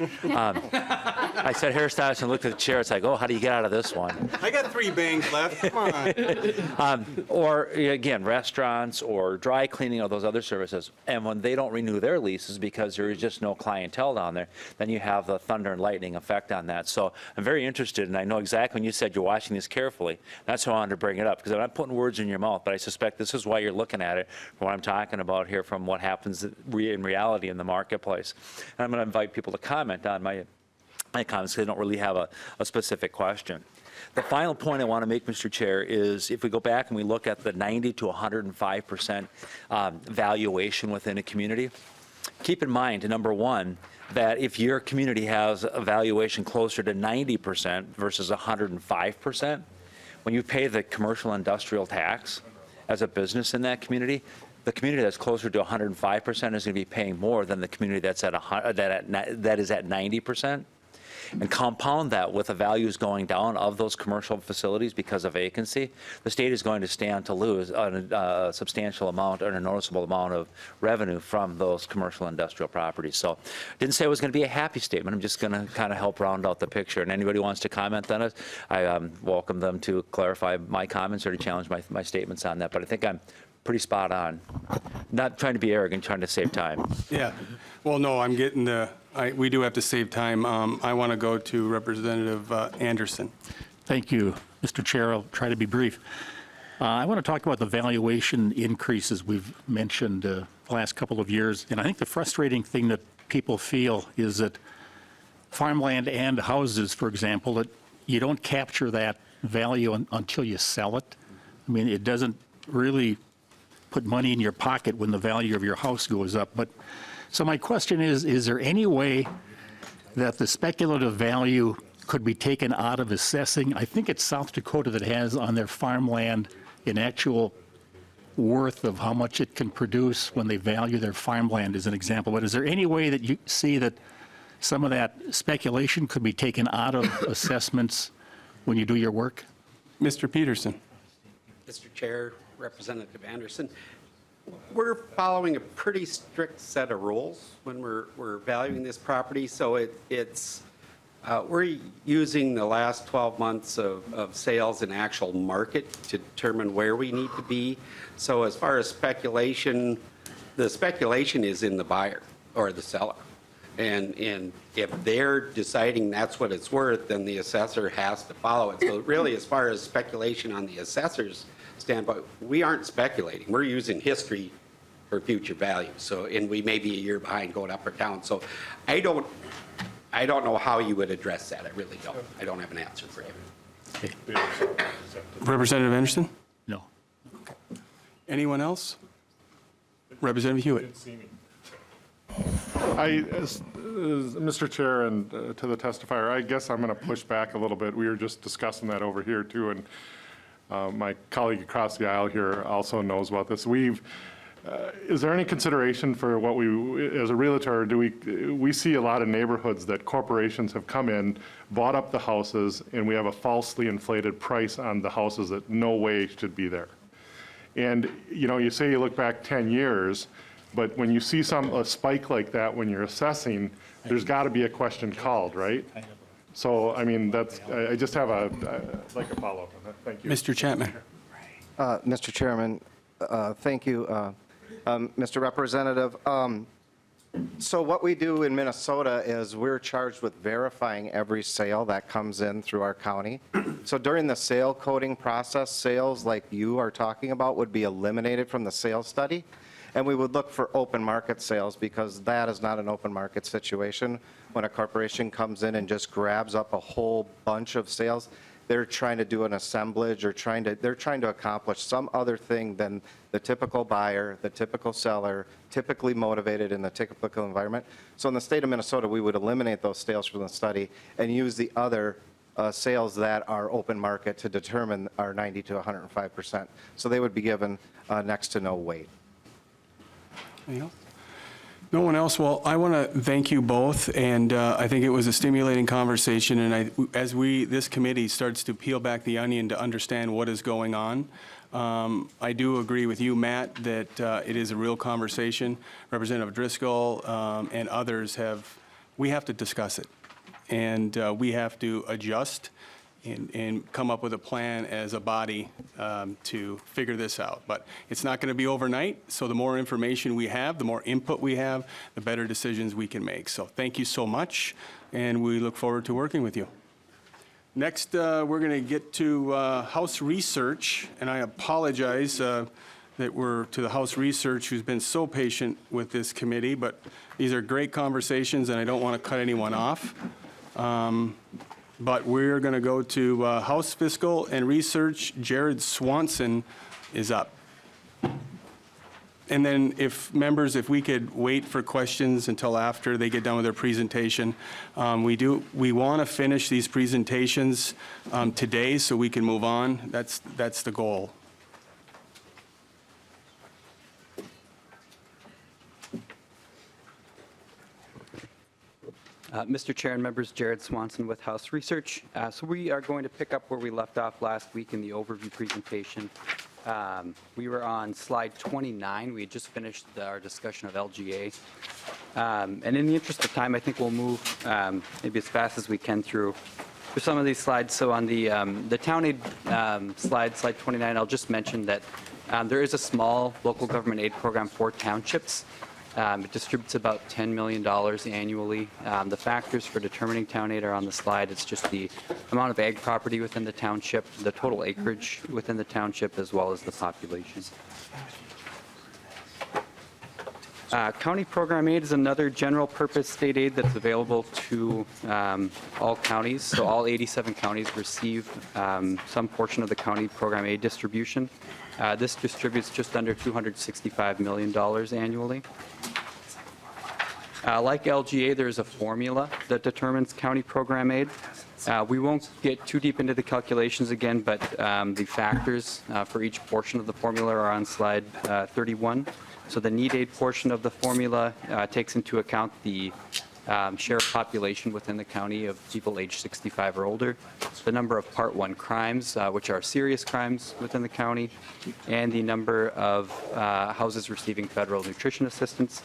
Speaker 10: I said hairstylist and looked at the chair. It's like, oh, how do you get out of this one?
Speaker 1: I got 3 bangs left. Come on.
Speaker 10: Or, again, restaurants or dry cleaning or those other services. And when they don't renew their leases because there is just no clientele down there, then you have the thunder and lightning effect on that. So I'm very interested, and I know exactly when you said you're watching this carefully. That's why I wanted to bring it up, because I'm not putting words in your mouth, but I suspect this is why you're looking at it, from what I'm talking about here, from what happens in reality in the marketplace. And I'm going to invite people to comment on my comments, because they don't really have a specific question. The final point I want to make, Mr. Chair, is if we go back and we look at the 90 to 105% valuation within a community, keep in mind, number one, that if your community has a valuation closer to 90% versus 105%, when you pay the commercial industrial tax as a business in that community, the community that's closer to 105% is going to be paying more than the community that's that is at 90%. And compound that with the values going down of those commercial facilities because of vacancy, the state is going to stand to lose a substantial amount or a noticeable amount of revenue from those commercial industrial properties. So I didn't say it was going to be a happy statement. I'm just going to kind of help round out the picture. And anybody who wants to comment on it, I welcome them to clarify my comments or to challenge my statements on that. But I think I'm pretty spot on. Not trying to be arrogant, trying to save time.
Speaker 1: Yeah. Well, no, I'm getting we do have to save time. I want to go to Representative Anderson.
Speaker 11: Thank you, Mr. Chair. I'll try to be brief. I want to talk about the valuation increases we've mentioned the last couple of years. And I think the frustrating thing that people feel is that farmland and houses, for example, that you don't capture that value until you sell it. I mean, it doesn't really put money in your pocket when the value of your house goes up. But, so my question is there any way that the speculative value could be taken out of assessing? I think it's South Dakota that has on their farmland an actual worth of how much it can produce when they value their farmland, as an example. But is there any way that you see that some of that speculation could be taken out of assessments when you do your work?
Speaker 1: Mr. Peterson.
Speaker 3: Mr. Chair, Representative Anderson, we're following a pretty strict set of rules when we're valuing this property. So we're using the last 12 months of sales in actual market to determine where we need to be. So as far as speculation, the speculation is in the buyer or the seller. And if they're deciding that's what it's worth, then the assessor has to follow it. So really, as far as speculation on the assessor's standpoint, we aren't speculating. We're using history for future value. So, and we may be a year behind going up or down. So I don't know how you would address that. I really don't. I don't have an answer for you.
Speaker 1: Representative Anderson?
Speaker 11: No.
Speaker 1: Anyone else? Representative Hewitt.
Speaker 12: As Mr. Chair and to the testifier, I guess I'm going to push back a little bit. We were just discussing that over here too, and my colleague across the aisle here also knows about this. Is there any consideration for what as a realtor, we see a lot of neighborhoods that corporations have come in, bought up the houses, and we have a falsely inflated price on the houses that no way should be there. And, you say you look back 10 years, but when you see a spike like that when you're assessing, there's got to be a question called, right? So, I mean, I just have like a follow-up on that. Thank you.
Speaker 1: Mr. Chapman.
Speaker 4: Mr. Chairman, thank you, Mr. Representative. So what we do in Minnesota is we're charged with verifying every sale that comes in through our county. So during the sale coding process, sales like you are talking about would be eliminated from the sales study. And we would look for open market sales because that is not an open market situation. When a corporation comes in and just grabs up a whole bunch of sales, they're trying to do an assemblage or they're trying to accomplish some other thing than the typical buyer, the typical seller, typically motivated in the typical environment. So in the state of Minnesota, we would eliminate those sales from the study and use the other sales that are open market to determine our 90 to 105%. So they would be given next to no weight.
Speaker 1: Anything else? No one else? Well, I want to thank you both, and I think it was a stimulating conversation, and as this committee starts to peel back the onion to understand what is going on, I do agree with you, Matt, that it is a real conversation. Representative Driscoll and others we have to discuss it, and we have to adjust and come up with a plan as a body to figure this out. But it's not going to be overnight, so the more information we have, the more input we have, the better decisions we can make. So thank you so much, and we look forward to working with you. Next, we're going to get to House Research, and I apologize that we're to the House Research, who's been so patient with this committee, but these are great conversations, and I don't want to cut anyone off. But we're going to go to House Fiscal and Research. Jared Swanson is up. And then if we could wait for questions until after they get done with their presentation. We want to finish these presentations today so we can move on. That's the goal.
Speaker 13: Mr. Chair and members, Jared Swanson with House Research. So we are going to pick up where we left off last week in the overview presentation. We were on slide 29. We had just finished our discussion of LGA. And in the interest of time, I think we'll move maybe as fast as we can through some of these slides. So on the town aid slide 29, I'll just mention that there is a small local government aid program for townships. It distributes about $10 million annually. The factors for determining town aid are on the slide. It's just the amount of ag property within the township, the total acreage within the township, as well as the population. County program aid is another general purpose state aid that's available to all counties. So all 87 counties receive some portion of the county program aid distribution. This distributes just under $265 million annually. Like LGA, there's a formula that determines county program aid. We won't get too deep into the calculations again, but the factors for each portion of the formula are on slide 31. So the need aid portion of the formula takes into account the share of population within the county of people aged 65 or older, the number of Part 1 crimes, which are serious crimes within the county, and the number of houses receiving federal nutrition assistance.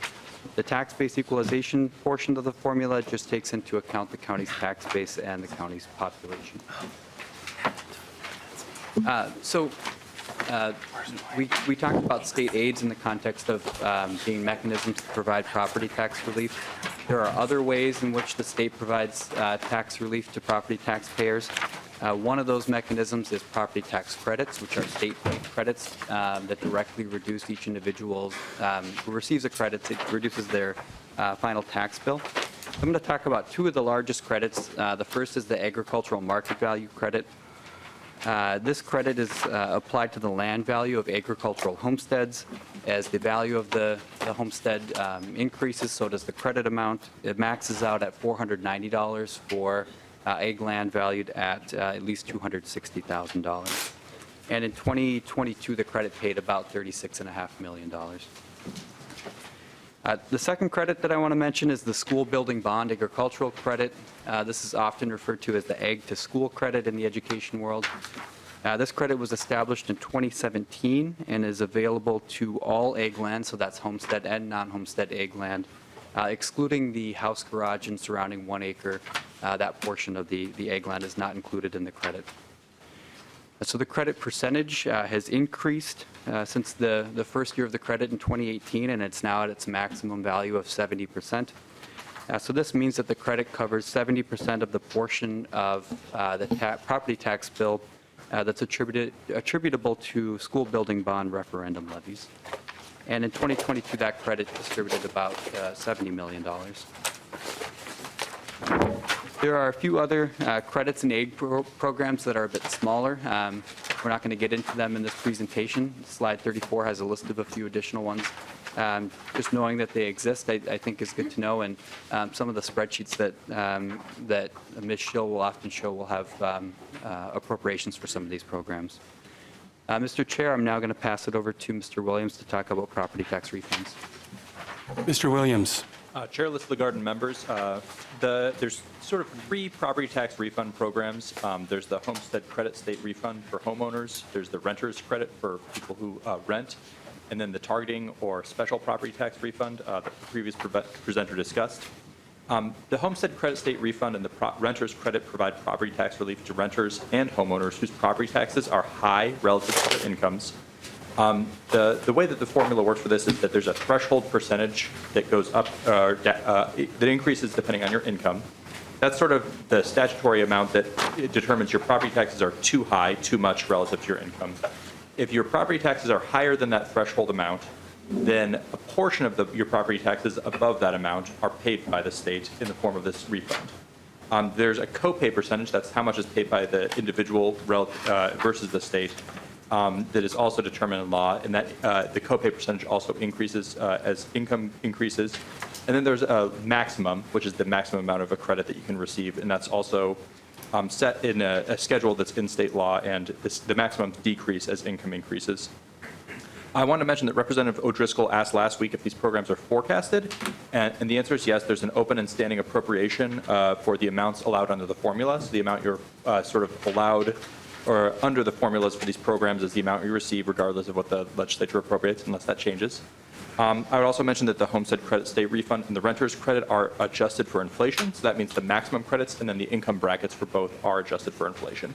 Speaker 13: The tax base equalization portion of the formula just takes into account the county's tax base and the county's population. We talked about state aids in the context of being mechanisms to provide property tax relief. There are other ways in which the state provides tax relief to property taxpayers. One of those mechanisms is property tax credits, which are state-paid credits that directly reduce each individual who receives a credit. It reduces their final tax bill. I'm going to talk about two of the largest credits. The first is the agricultural market value credit. This credit is applied to the land value of agricultural homesteads. As the value of the homestead increases, so does the credit amount. It maxes out at $490 for ag land valued at least $260,000. And in 2022, the credit paid about $36.5 million. The second credit that I want to mention is the school building bond agricultural credit. This is often referred to as the ag to school credit in the education world. This credit was established in 2017 and is available to all ag land, so that's homestead and non-homestead ag land, excluding the house, garage, and surrounding 1 acre. That portion of the ag land is not included in the credit. So the credit percentage has increased since the first year of the credit in 2018, and it's now at its maximum value of 70%. So this means that the credit covers 70% of the portion of the property tax bill that's attributable to school building bond referendum levies. And in 2022, that credit distributed about $70 million. There are a few other credits and aid programs that are a bit smaller. We're not going to get into them in this presentation. Slide 34 has a list of a few additional ones. Just knowing that they exist, I think is good to know, and some of the spreadsheets that Ms. Schill will often show will have appropriations for some of these programs. Mr. Chair, I'm now going to pass it over to Mr. Williams to talk about property tax refunds.
Speaker 1: Mr. Williams.
Speaker 14: Chair, Lagarde, and members, there's sort of 3 property tax refund programs. There's the homestead credit state refund for homeowners. There's the renter's credit for people who rent. And then the targeting or special property tax refund that the previous presenter discussed. The homestead credit state refund and the renter's credit provide property tax relief to renters and homeowners whose property taxes are high relative to their incomes. The way that the formula works for this is that there's a threshold percentage that goes up, that increases depending on your income. That's sort of the statutory amount that determines your property taxes are too high, too much relative to your income. If your property taxes are higher than that threshold amount, then a portion of your property taxes above that amount are paid by the state in the form of this refund. There's a copay percentage, that's how much is paid by the individual versus the state, that is also determined in law, and that the copay percentage also increases as income increases. And then there's a maximum, which is the maximum amount of a credit that you can receive, and that's also set in a schedule that's in state law, and the maximum decrease as income increases. I want to mention that Representative O'Driscoll asked last week if these programs are forecasted, and the answer is yes. There's an open and standing appropriation for the amounts allowed under the formula. So the amount you're sort of allowed or under the formulas for these programs is the amount you receive regardless of what the legislature appropriates, unless that changes. I would also mention that the homestead credit state refund and the renter's credit are adjusted for inflation. So that means the maximum credits and then the income brackets for both are adjusted for inflation.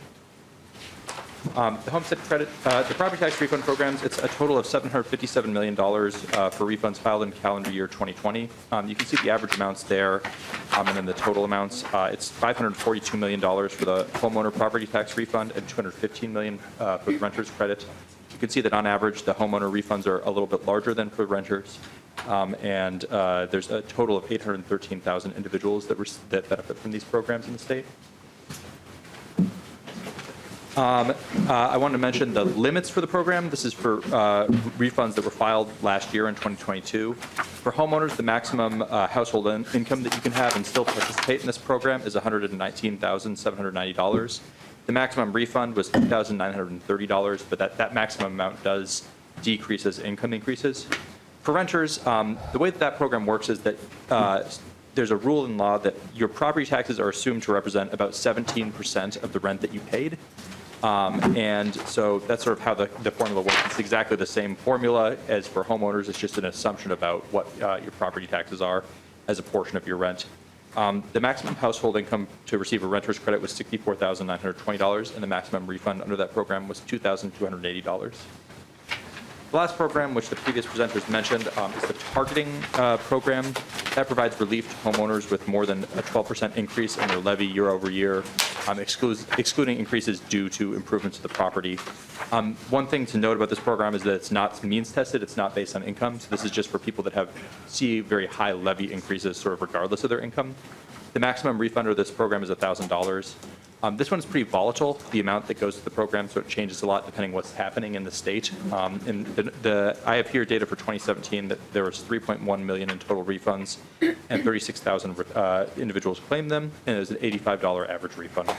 Speaker 14: The homestead credit, the property tax refund programs, it's a total of $757 million for refunds filed in calendar year 2020. You can see the average amounts there, and then the total amounts. It's $542 million for the homeowner property tax refund and $215 million for the renter's credit. You can see that on average, the homeowner refunds are a little bit larger than for renters. and there's a total of 813,000 individuals that benefit from these programs in the state. I wanted to mention the limits for the program. This is for refunds that were filed last year in 2022. For homeowners, the maximum household income that you can have and still participate in this program is $119,790. The maximum refund was $2,930, but that maximum amount does decrease as income increases. For renters, the way that program works is that there's a rule in law that your property taxes are assumed to represent about 17% of the rent that you paid. And so that's sort of how the formula works. It's exactly the same formula as for homeowners. It's just an assumption about what your property taxes are as a portion of your rent. The maximum household income to receive a renter's credit was $64,920, and the maximum refund under that program was $2,280. The last program, which the previous presenters mentioned, is the targeting program. That provides relief to homeowners with more than a 12% increase in their levy year over year, excluding increases due to improvements to the property. One thing to note about this program is that it's not means tested. It's not based on income. So this is just for people that see very high levy increases sort of regardless of their income. The maximum refund under this program is $1,000. This one is pretty volatile, the amount that goes to the program, so it changes a lot depending what's happening in the state. And I have here data for 2017 that there was $3.1 million in total refunds, and 36,000 individuals claimed them, and it was an $85 average refund.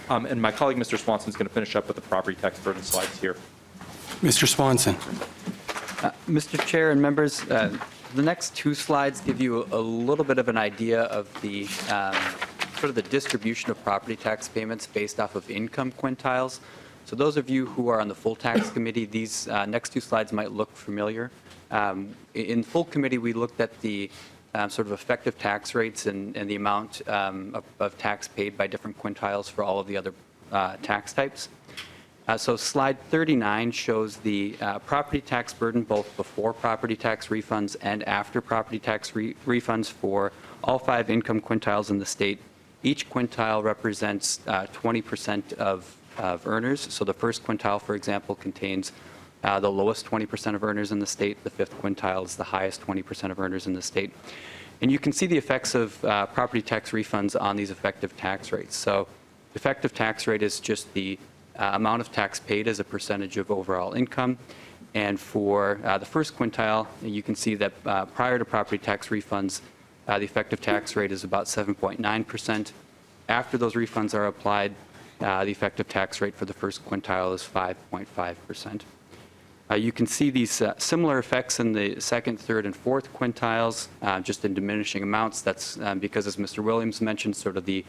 Speaker 14: And my colleague, Mr. Swanson, is going to finish up with the property tax burden slides here.
Speaker 1: Mr. Swanson.
Speaker 13: Mr. Chair and members, the next two slides give you a little bit of an idea of the sort of the distribution of property tax payments based off of income quintiles. So those of you who are on the full tax committee, these next two slides might look familiar. In full committee, we looked at the sort of effective tax rates and the amount of tax paid by different quintiles for all of the other tax types. So slide 39 shows the property tax burden both before property tax refunds and after property tax refunds for all 5 income quintiles in the state. Each quintile represents 20% of earners. So the first quintile, for example, contains the lowest 20% of earners in the state. The fifth quintile is the highest 20% of earners in the state. And you can see the effects of property tax refunds on these effective tax rates. So effective tax rate is just the amount of tax paid as a percentage of overall income. And for the first quintile, you can see that prior to property tax refunds, the effective tax rate is about 7.9%. After those refunds are applied, the effective tax rate for the first quintile is 5.5%. You can see these similar effects in the second, third, and fourth quintiles, just in diminishing amounts. That's because, as Mr. Williams mentioned, sort of the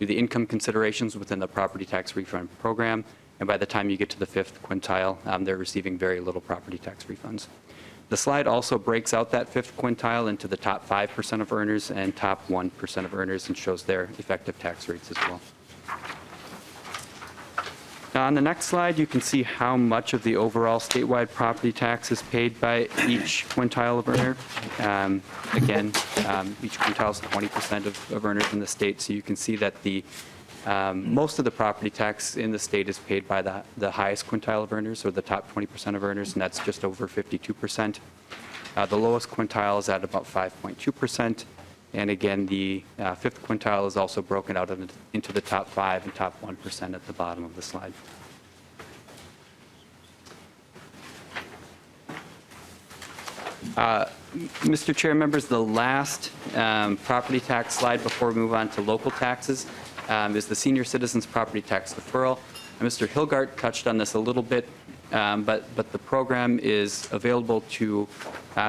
Speaker 13: income considerations within the property tax refund program. And by the time you get to the fifth quintile, they're receiving very little property tax refunds. The slide also breaks out that fifth quintile into the top 5% of earners and top 1% of earners and shows their effective tax rates as well. Now, on the next slide, you can see how much of the overall statewide property tax is paid by each quintile of earner. Again, each quintile is 20% of earners in the state, so you can see that most of the property tax in the state is paid by the highest quintile of earners, or the top 20% of earners, and that's just over 52%. The lowest quintile is at about 5.2%. And again, the fifth quintile is also broken out into the top 5 and top 1% at the bottom of the slide. Mr. Chair, members, the last property tax slide before we move on to local taxes is the senior citizens property tax deferral. And Mr. Hilgart touched on this a little bit, but the program is available to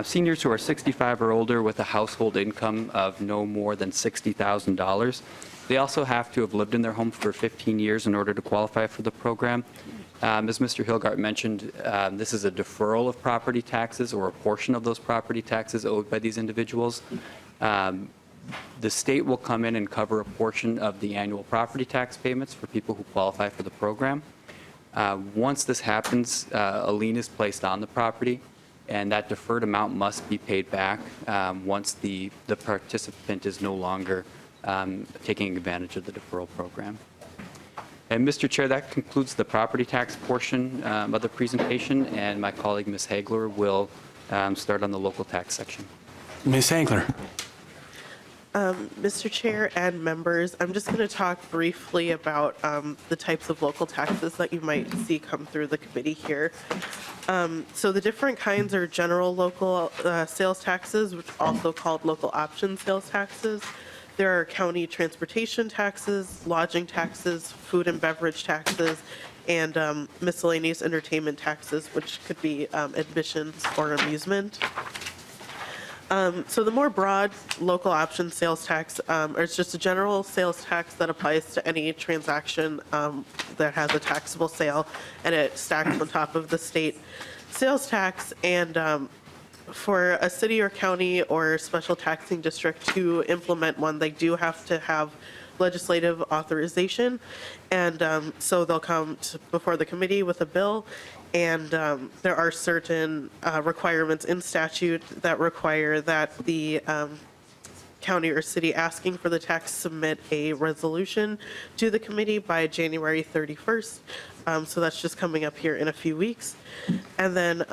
Speaker 13: seniors who are 65 or older with a household income of no more than $60,000. They also have to have lived in their home for 15 years in order to qualify for the program. As Mr. Hilgart mentioned, this is a deferral of property taxes, or a portion of those property taxes owed by these individuals. The state will come in and cover a portion of the annual property tax payments for people who qualify for the program. Once this happens, a lien is placed on the property, and that deferred amount must be paid back once the participant is no longer taking advantage of the deferral program. And Mr. Chair, that concludes the property tax portion of the presentation, and my colleague, Ms. Hagler, will start on the local tax section.
Speaker 1: Ms. Ankler.
Speaker 15: Mr. Chair and members, I'm just going to talk briefly about the types of local taxes that you might see come through the committee here. So the different kinds are general local sales taxes, which are also called local option sales taxes. There are county transportation taxes, lodging taxes, food and beverage taxes, and miscellaneous entertainment taxes, which could be admissions or amusement. So the more broad local option sales tax, or it's just a general sales tax that applies to any transaction that has a taxable sale, and it stacks on top of the state sales tax. And for a city or county or special taxing district to implement one, they do have to have legislative authorization. And so they'll come before the committee with a bill. And there are certain requirements in statute that require that the county or city asking for the tax submit a resolution to the committee by January 31st. So that's just coming up here in a few weeks. And then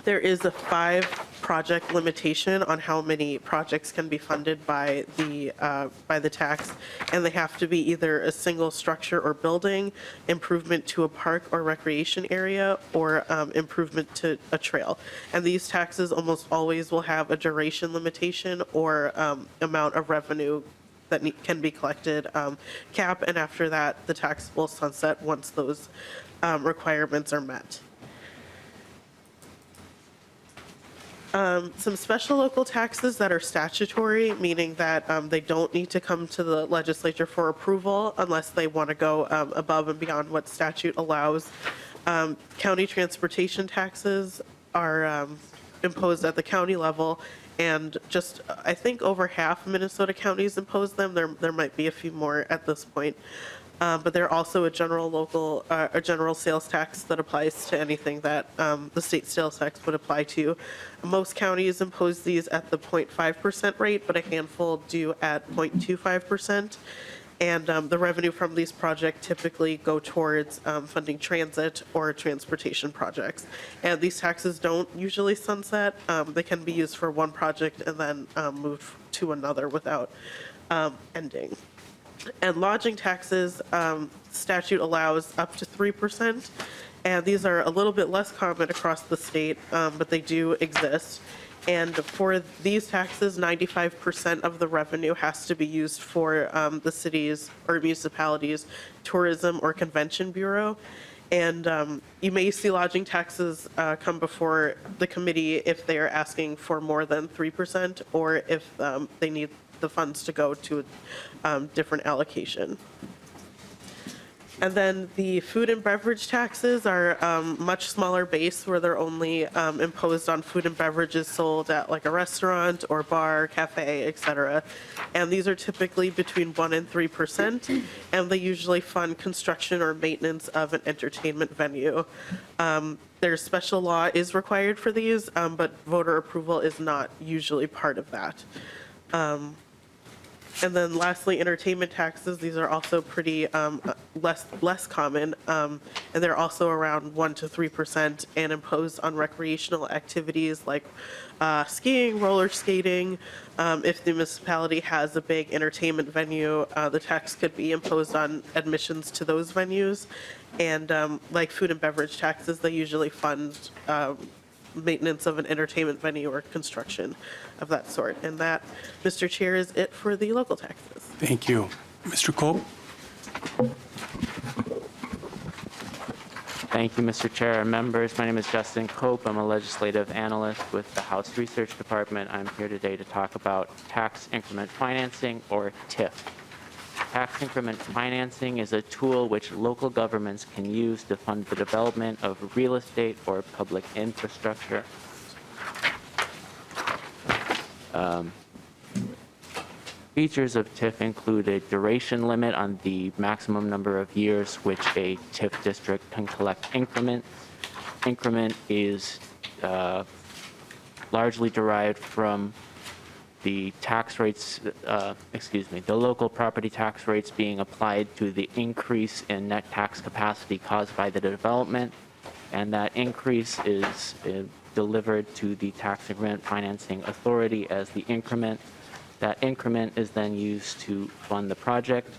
Speaker 15: there is a 5-project limitation on how many projects can be funded by the tax, and they have to be either a single structure or building, improvement to a park or recreation area, or improvement to a trail. And these taxes almost always will have a duration limitation or amount of revenue that can be collected cap, and after that, the tax will sunset once those requirements are met. Some special local taxes that are statutory, meaning that they don't need to come to the legislature for approval unless they want to go above and beyond what statute allows. County transportation taxes are imposed at the county level, and just, I think over half Minnesota counties impose them. There might be a few more at this point. But they're also a general sales tax that applies to anything that the state sales tax would apply to. Most counties impose these at the 0.5% rate, but a handful do at 0.25%. And the revenue from these projects typically go towards funding transit or transportation projects. And these taxes don't usually sunset. They can be used for one project and then move to another without ending. And lodging taxes, statute allows up to 3%, and these are a little bit less common across the state, but they do exist. And for these taxes, 95% of the revenue has to be used for the city's or municipalities' tourism or convention bureau. And you may see lodging taxes come before the committee if they are asking for more than 3%, or if they need the funds to go to a different allocation. And then the food and beverage taxes are much smaller base, where they're only imposed on food and beverages sold at like a restaurant or bar, cafe, etc. And these are typically between 1% and 3%, and they usually fund construction or maintenance of an entertainment venue. Their special law is required for these, but voter approval is not usually part of that. And then lastly, entertainment taxes. These are also pretty less common, and they're also around 1% to 3% and imposed on recreational activities like skiing, roller skating. If the municipality has a big entertainment venue, the tax could be imposed on admissions to those venues. And like food and beverage taxes, they usually fund maintenance of an entertainment venue or construction of that sort. And that, Mr. Chair, is it for the local taxes.
Speaker 1: Thank you. Mr. Cope?
Speaker 5: Thank you, Mr. Chair and members. My name is Justin Cope. I'm a legislative analyst with the House Research Department. I'm here today to talk about tax increment financing, or TIF. Tax increment financing is a tool which local governments can use to fund the development of real estate or public infrastructure. Features of TIF include a duration limit on the maximum number of years which a TIF district can collect increments. Increment is largely derived from the tax rates, the local property tax rates being applied to the increase in net tax capacity caused by the development. And that increase is
Speaker 16: delivered to the tax increment financing authority as the increment. That increment is then used to fund the project.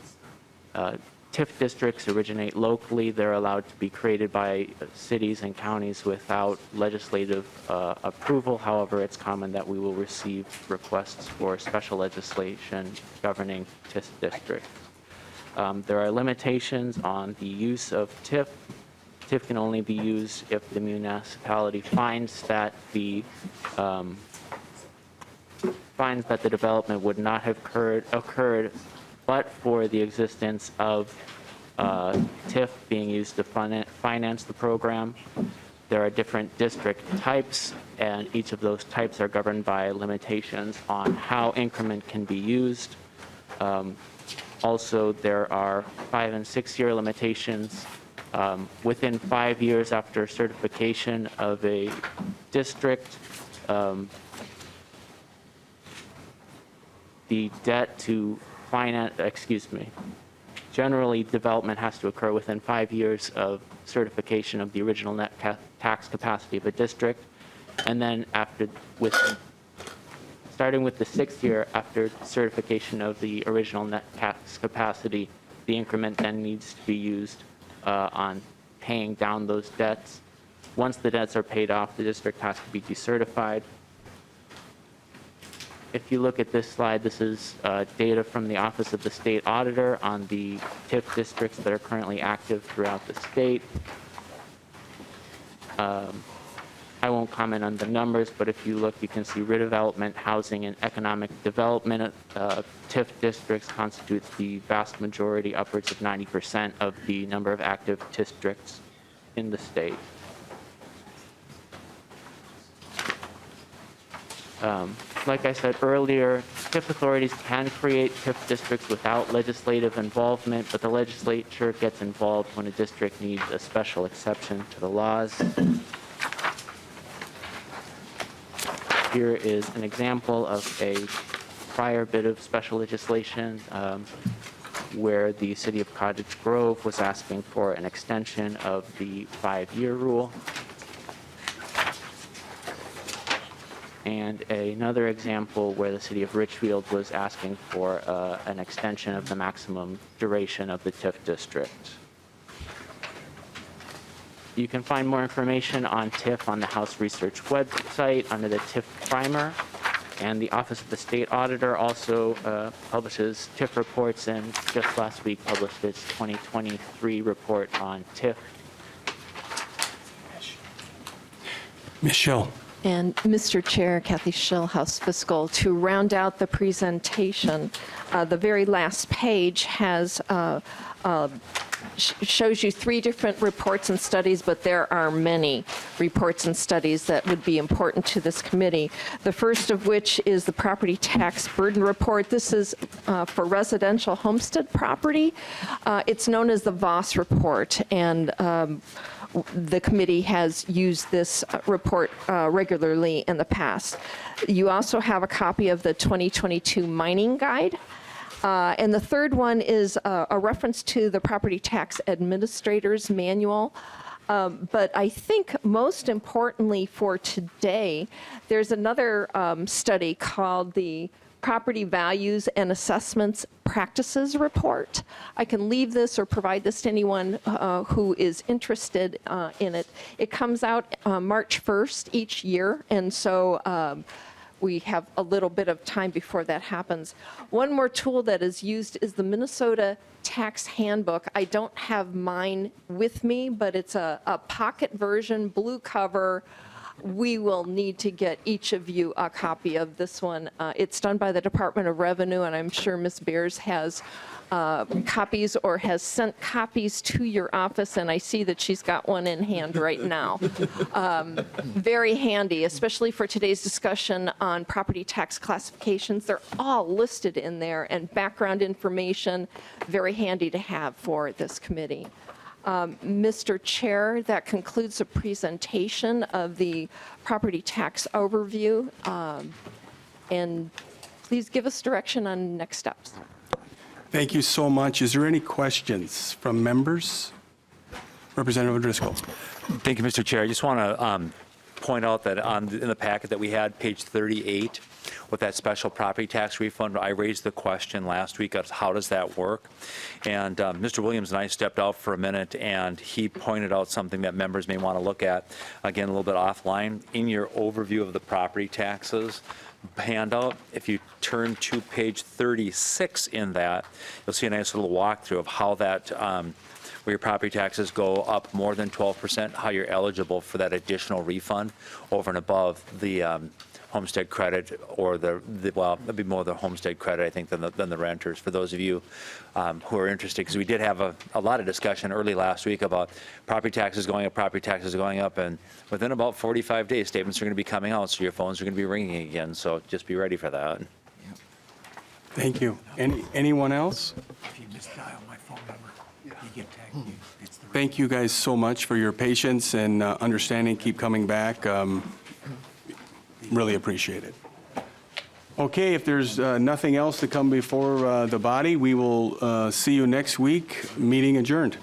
Speaker 16: TIF districts originate locally. They're allowed to be created by cities and counties without legislative approval. However, it's common that we will receive requests for special legislation governing TIF districts. There are limitations on the use of TIF. TIF can only be used if the municipality finds that the development would not have occurred but for the existence of TIF being used to finance the program. There are different district types, and each of those types are governed by limitations on how increment can be used. Also, there are 5- and 6-year limitations. Within 5 years after certification of a district, the debt to finance, generally development has to occur within 5 years of certification of the original net tax capacity of a district. And then starting with the 6th year after certification of the original net tax capacity, the increment then needs to be used on paying down those debts. Once the debts are paid off, the district has to be decertified. If you look at this slide, this is data from the Office of the State Auditor on the TIF districts that are currently active throughout the state. I won't comment on the numbers, but if you look, you can see redevelopment, housing, and economic development TIF districts constitutes the vast majority, upwards of 90% of the number of active districts in the state. Like I said earlier, TIF authorities can create TIF districts without legislative involvement, but the legislature gets involved when a district needs a special exception to the laws. Here is an example of a prior bit of special legislation where the city of Cottage Grove was asking for an extension of the 5-year rule. And another example where the city of Richfield was asking for an extension of the maximum duration of the TIF district. You can find more information on TIF on the House Research website under the TIF primer. And the Office of the State Auditor also publishes TIF reports, and just last week published its 2023 report on TIF.
Speaker 1: Ms. Schill.
Speaker 8: And Mr. Chair, Kathy Schill, House Fiscal, to round out the presentation, the very last page has shows you 3 different reports and studies, but there are many reports and studies that would be important to this committee. The first of which is the Property Tax Burden Report. This is for residential homestead property. It's known as the Voss Report, and the committee has used this report regularly in the past. You also have a copy of the 2022 Mining Guide. And the third one is a reference to the Property Tax Administrator's Manual. But I think most importantly for today, there's another study called the Property Values and Assessments Practices Report. I can leave this or provide this to anyone who is interested in it. It comes out March 1st each year, and so we have a little bit of time before that happens. One more tool that is used is the Minnesota Tax Handbook. I don't have mine with me, but it's a pocket version, blue cover. We will need to get each of you a copy of this one. It's done by the Department of Revenue, and I'm sure Ms. Beers has copies or has sent copies to your office, and I see that she's got one in hand right now. Very handy, especially for today's discussion on property tax classifications. They're all listed in there, and background information, very handy to have for this committee. Mr. Chair, that concludes the presentation of the property tax overview. And please give us direction on next steps.
Speaker 1: Thank you so much. Is there any questions from members? Representative Driscoll.
Speaker 10: Thank you, Mr. Chair. I just want to point out that in the packet that we had, page 38, with that special property tax refund, I raised the question last week of how does that work? And Mr. Williams and I stepped out for a minute, and he pointed out something that members may want to look at, again, a little bit offline. In your overview of the property taxes handout, if you turn to page 36 in that, you'll see a nice little walkthrough of how that, where your property taxes go up more than 12%, how you're eligible for that additional refund over and above the homestead credit, or well, it'd be more the homestead credit, I think, than the renters. For those of you who are interested, because we did have a lot of discussion early last week about property taxes going up, and within about 45 days, statements are going to be coming out, so your phones are going to be ringing again, so just be ready for that.
Speaker 1: Thank you. Anyone else?
Speaker 17: If you misdial my phone number, you get tagged.
Speaker 1: Thank you guys so much for your patience and understanding. Keep coming back. Really appreciate it. Okay, if there's nothing else to come before the body, we will see you next week. Meeting adjourned.